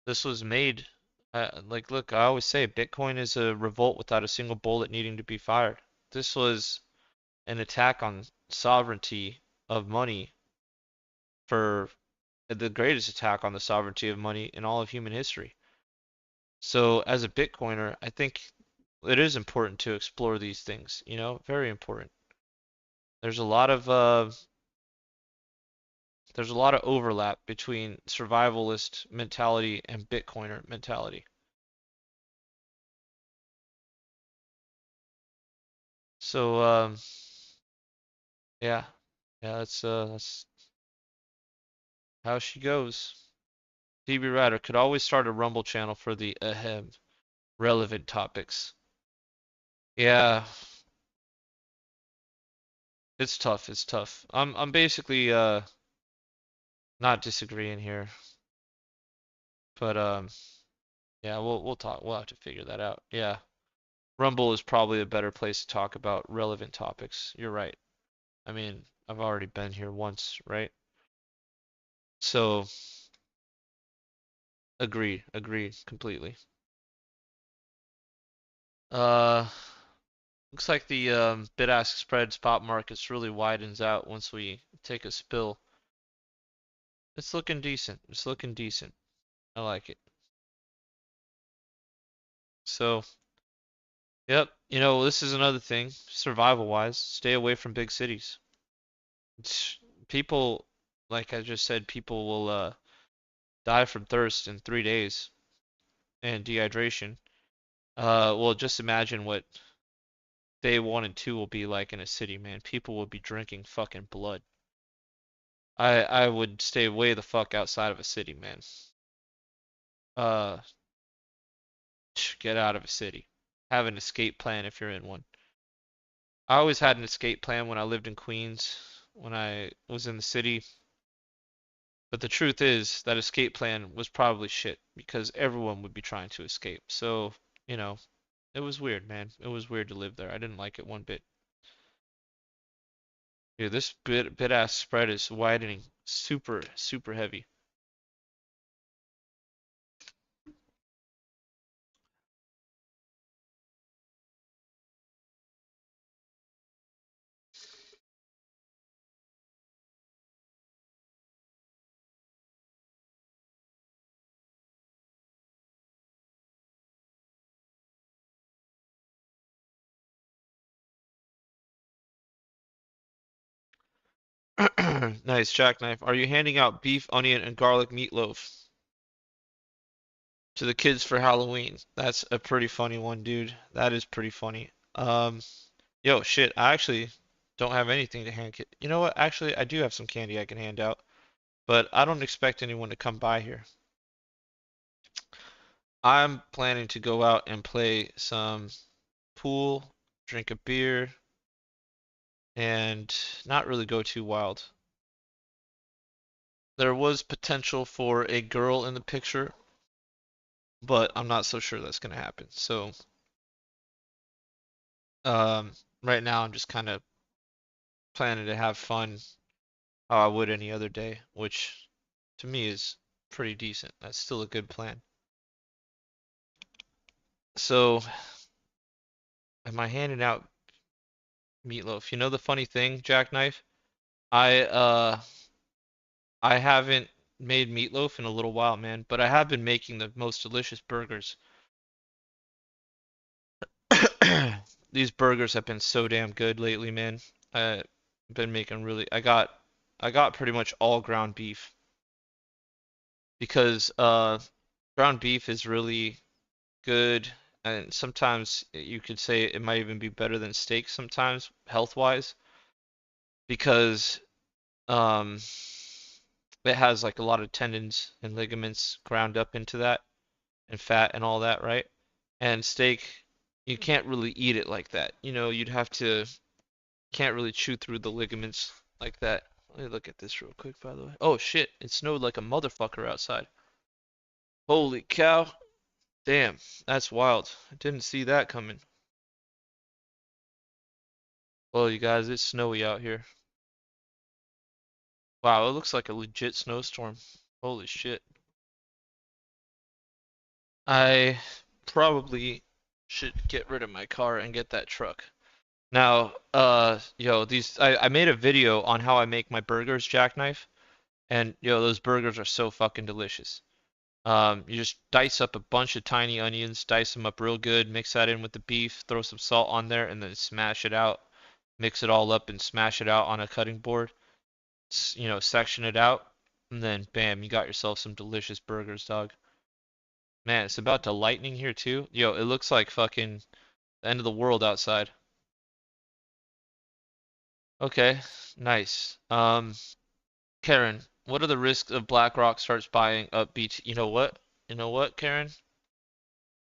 this was made like look, I always say Bitcoin is a revolt without a single bullet needing to be fired. This was an attack on sovereignty of money for the greatest attack on the sovereignty of money in all of human history. So as a Bitcoiner, I think it is important to explore these things, you know, very important. There's a lot of there's a lot of overlap between survivalist mentality and Bitcoiner mentality. So yeah, yeah, that's how she goes. DB Rider could always start a Rumble channel for the ahem relevant topics. Yeah, it's tough. It's tough. I'm basically not disagreeing here, but yeah, we'll talk. We'll have to figure that out. Yeah, Rumble is probably a better place to talk about relevant topics. You're right. I mean, I've already been here once, right? So, agree completely. Uh, looks like the bid-ask spread spot markets really widens out once we take a spill. It's looking decent. It's looking decent. I like it. So, yep, you know, this is another thing, survival-wise, stay away from big cities. It's, people, like I just said, people will die from thirst in 3 days and dehydration. Well, just imagine what day 1 and 2 will be like in a city, man. People will be drinking fucking blood. I would stay way the fuck outside of a city, man. Uh, get out of a city. Have an escape plan if you're in one. I always had an escape plan when I lived in Queens, when I was in the city. But the truth is, that escape plan was probably shit because everyone would be trying to escape. So, you know, it was weird, man. It was weird to live there. I didn't like it one bit. Dude, this bid-ask spread is widening super heavy. Nice, Jackknife. Are you handing out beef, onion, and garlic meatloaf to the kids for Halloween? That's a pretty funny one, dude. That is pretty funny. Yo, shit, I actually don't have anything to hand. You know what? Actually, I do have some candy I can hand out, but I don't expect anyone to come by here. I'm planning to go out and play some pool, drink a beer, and not really go too wild. There was potential for a girl in the picture, but I'm not so sure that's gonna happen. So, um, right now I'm just kind of planning to have fun how I would any other day, which to me is pretty decent. That's still a good plan. So, am I handing out meatloaf? You know the funny thing, Jackknife? I uh I haven't made meatloaf in a little while, man, but I have been making the most delicious burgers. These burgers have been so damn good lately, man. I've been making really I got pretty much all ground beef because ground beef is really good, and sometimes you could say it might even be better than steak sometimes health-wise because um it has like a lot of tendons and ligaments ground up into that and fat and all that, right? And steak, you can't really eat it like that. You know, you'd have to can't really chew through the ligaments like that. Let me look at this real quick, by the way. Oh shit, it snowed like a motherfucker outside. Holy cow. Damn, that's wild. I didn't see that coming. Well, you guys, it's snowy out here. Wow, it looks like a legit snowstorm. Holy shit. I probably should get rid of my car and get that truck. Now, yo, I made a video on how I make my burgers, Jackknife, and yo, those burgers are so fucking delicious. You just dice up a bunch of tiny onions, dice them up real good, mix that in with the beef, throw some salt on there, and then smash it out. Mix it all up and smash it out on a cutting board. You know, section it out, and then bam, you got yourself some delicious burgers, dog. Man, it's about to lightning here too. Yo, it looks like fucking the end of the world outside. Okay, nice. Karen, what are the risks of BlackRock starts buying up BT? You know what? You know what, Karen?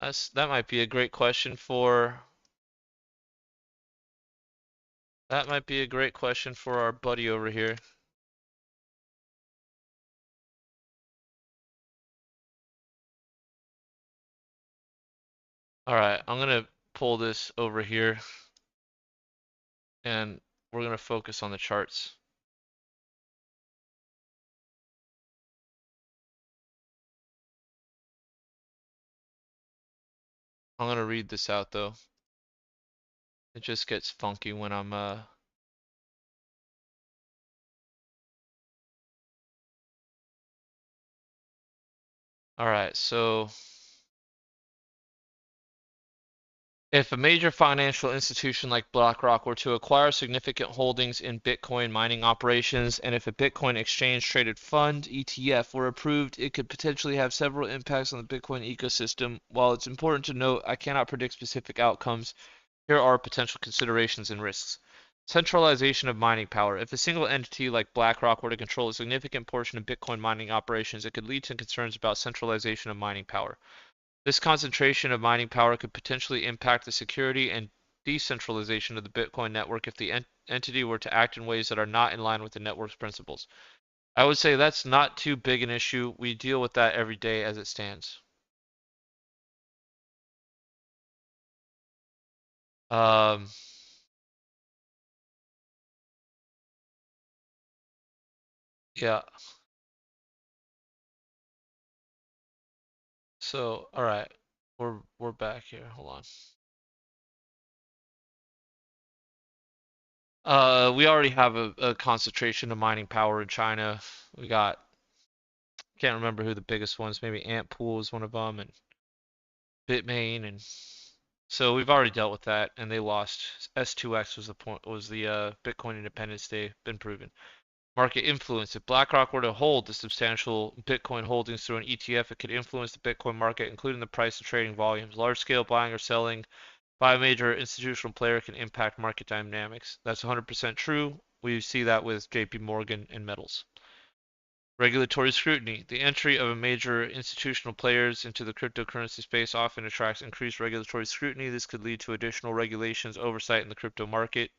That might be a great question for that might be a great question for our buddy over here. All right, I'm gonna pull this over here and we're gonna focus on the charts. I'm gonna read this out though. It just gets funky when I'm. All right, so if a major financial institution like BlackRock were to acquire significant holdings in Bitcoin mining operations, and if a Bitcoin exchange traded fund ETF were approved, it could potentially have several impacts on the Bitcoin ecosystem. While it's important to note, I cannot predict specific outcomes. Here are potential considerations and risks. Centralization of mining power. If a single entity like BlackRock were to control a significant portion of Bitcoin mining operations, it could lead to concerns about centralization of mining power. This concentration of mining power could potentially impact the security and decentralization of the Bitcoin network if the entity were to act in ways that are not in line with the network's principles. I would say that's not too big an issue. We deal with that every day as it stands. Um, yeah. So, all right. We're back here. Hold on. We already have a concentration of mining power in China. We got, can't remember who the biggest ones, maybe Ant Pool is one of them, and Bitmain, and so we've already dealt with that, and they lost. S2X was the point, was the Bitcoin Independence Day, been proven. Market influence. If BlackRock were to hold the substantial Bitcoin holdings through an ETF, it could influence the Bitcoin market, including the price and trading volumes. Large-scale buying or selling by a major institutional player can impact market dynamics. That's 100% true. We see that with JP Morgan and metals. Regulatory scrutiny. The entry of major institutional players into the cryptocurrency space often attracts increased regulatory scrutiny. This could lead to additional regulations, oversight in the crypto market.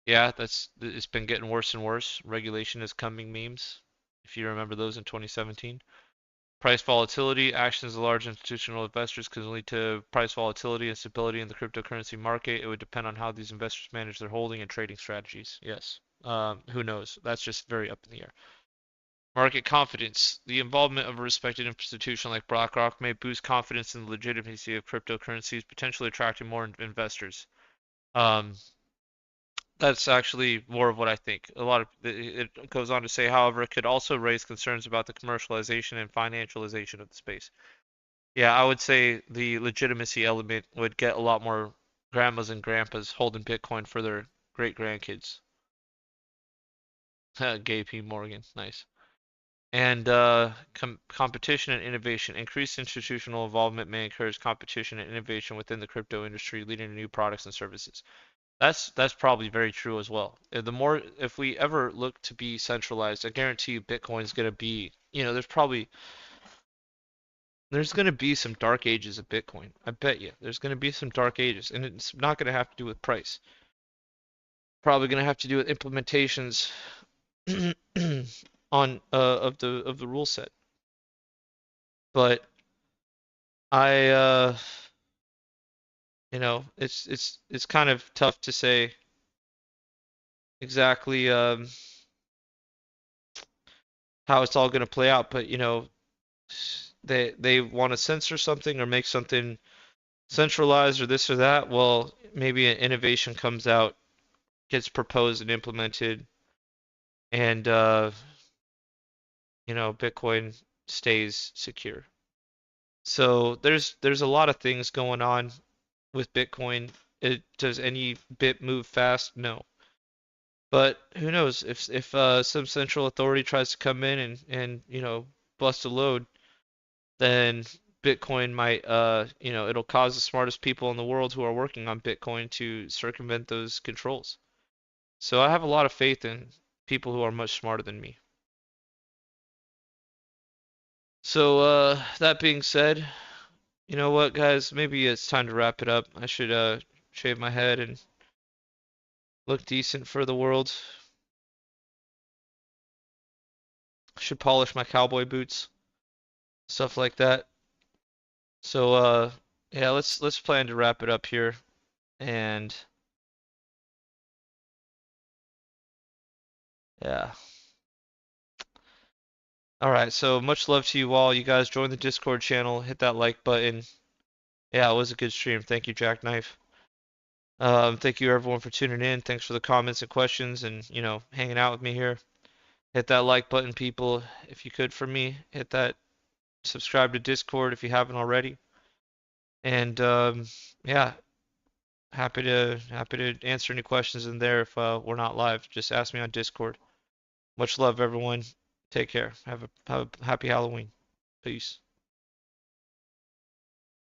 Yeah, it's been getting worse and worse. Regulation is coming memes, if you remember those in 2017. Price volatility. Actions of large institutional investors can lead to price volatility and stability in the cryptocurrency market. It would depend on how these investors manage their holding and trading strategies. Yes. Who knows? That's just very up in the air. Market confidence. The involvement of a respected institution like BlackRock may boost confidence in the legitimacy of cryptocurrencies, potentially attracting more investors. Um, that's actually more of what I think. A lot of it goes on to say, however, it could also raise concerns about the commercialization and financialization of the space. Yeah, I would say the legitimacy element would get a lot more grandmas and grandpas holding Bitcoin for their great grandkids. Gay P. Morgan, nice. And competition and innovation. Increased institutional involvement may encourage competition and innovation within the crypto industry, leading to new products and services. That's probably very true as well. The more, if we ever look to be centralized, I guarantee you Bitcoin's gonna be, there's gonna be some dark ages of Bitcoin. I bet you there's gonna be some dark ages, and it's not gonna have to do with price. Probably gonna have to do with implementations on of the rule set. But I it's kind of tough to say exactly how it's all going to play out, but they want to censor something or make something centralized or this or that. Well, maybe an innovation comes out, gets proposed and implemented, and Bitcoin stays secure. So there's a lot of things going on with Bitcoin. Does any bit move fast? No. But who knows if some central authority tries to come in and bust a load, then Bitcoin might it'll cause the smartest people in the world who are working on Bitcoin to circumvent those controls. So I have a lot of faith in people who are much smarter than me. So that being said, you know what, guys? Maybe it's time to wrap it up. I should shave my head and look decent for the world. Should polish my cowboy boots, stuff like that. So yeah, let's plan to wrap it up here. And yeah. All right, so much love to you all. You guys join the Discord channel, hit that like button. Yeah, it was a good stream. Thank you, Jackknife. Thank you everyone for tuning in. Thanks for the comments and questions and, hanging out with me here. Hit that like button, people, if you could for me. Hit that subscribe to Discord if you haven't already. And yeah, happy to answer any questions in there if we're not live. Just ask me on Discord. Much love, everyone. Take care. Have a happy Halloween. Peace.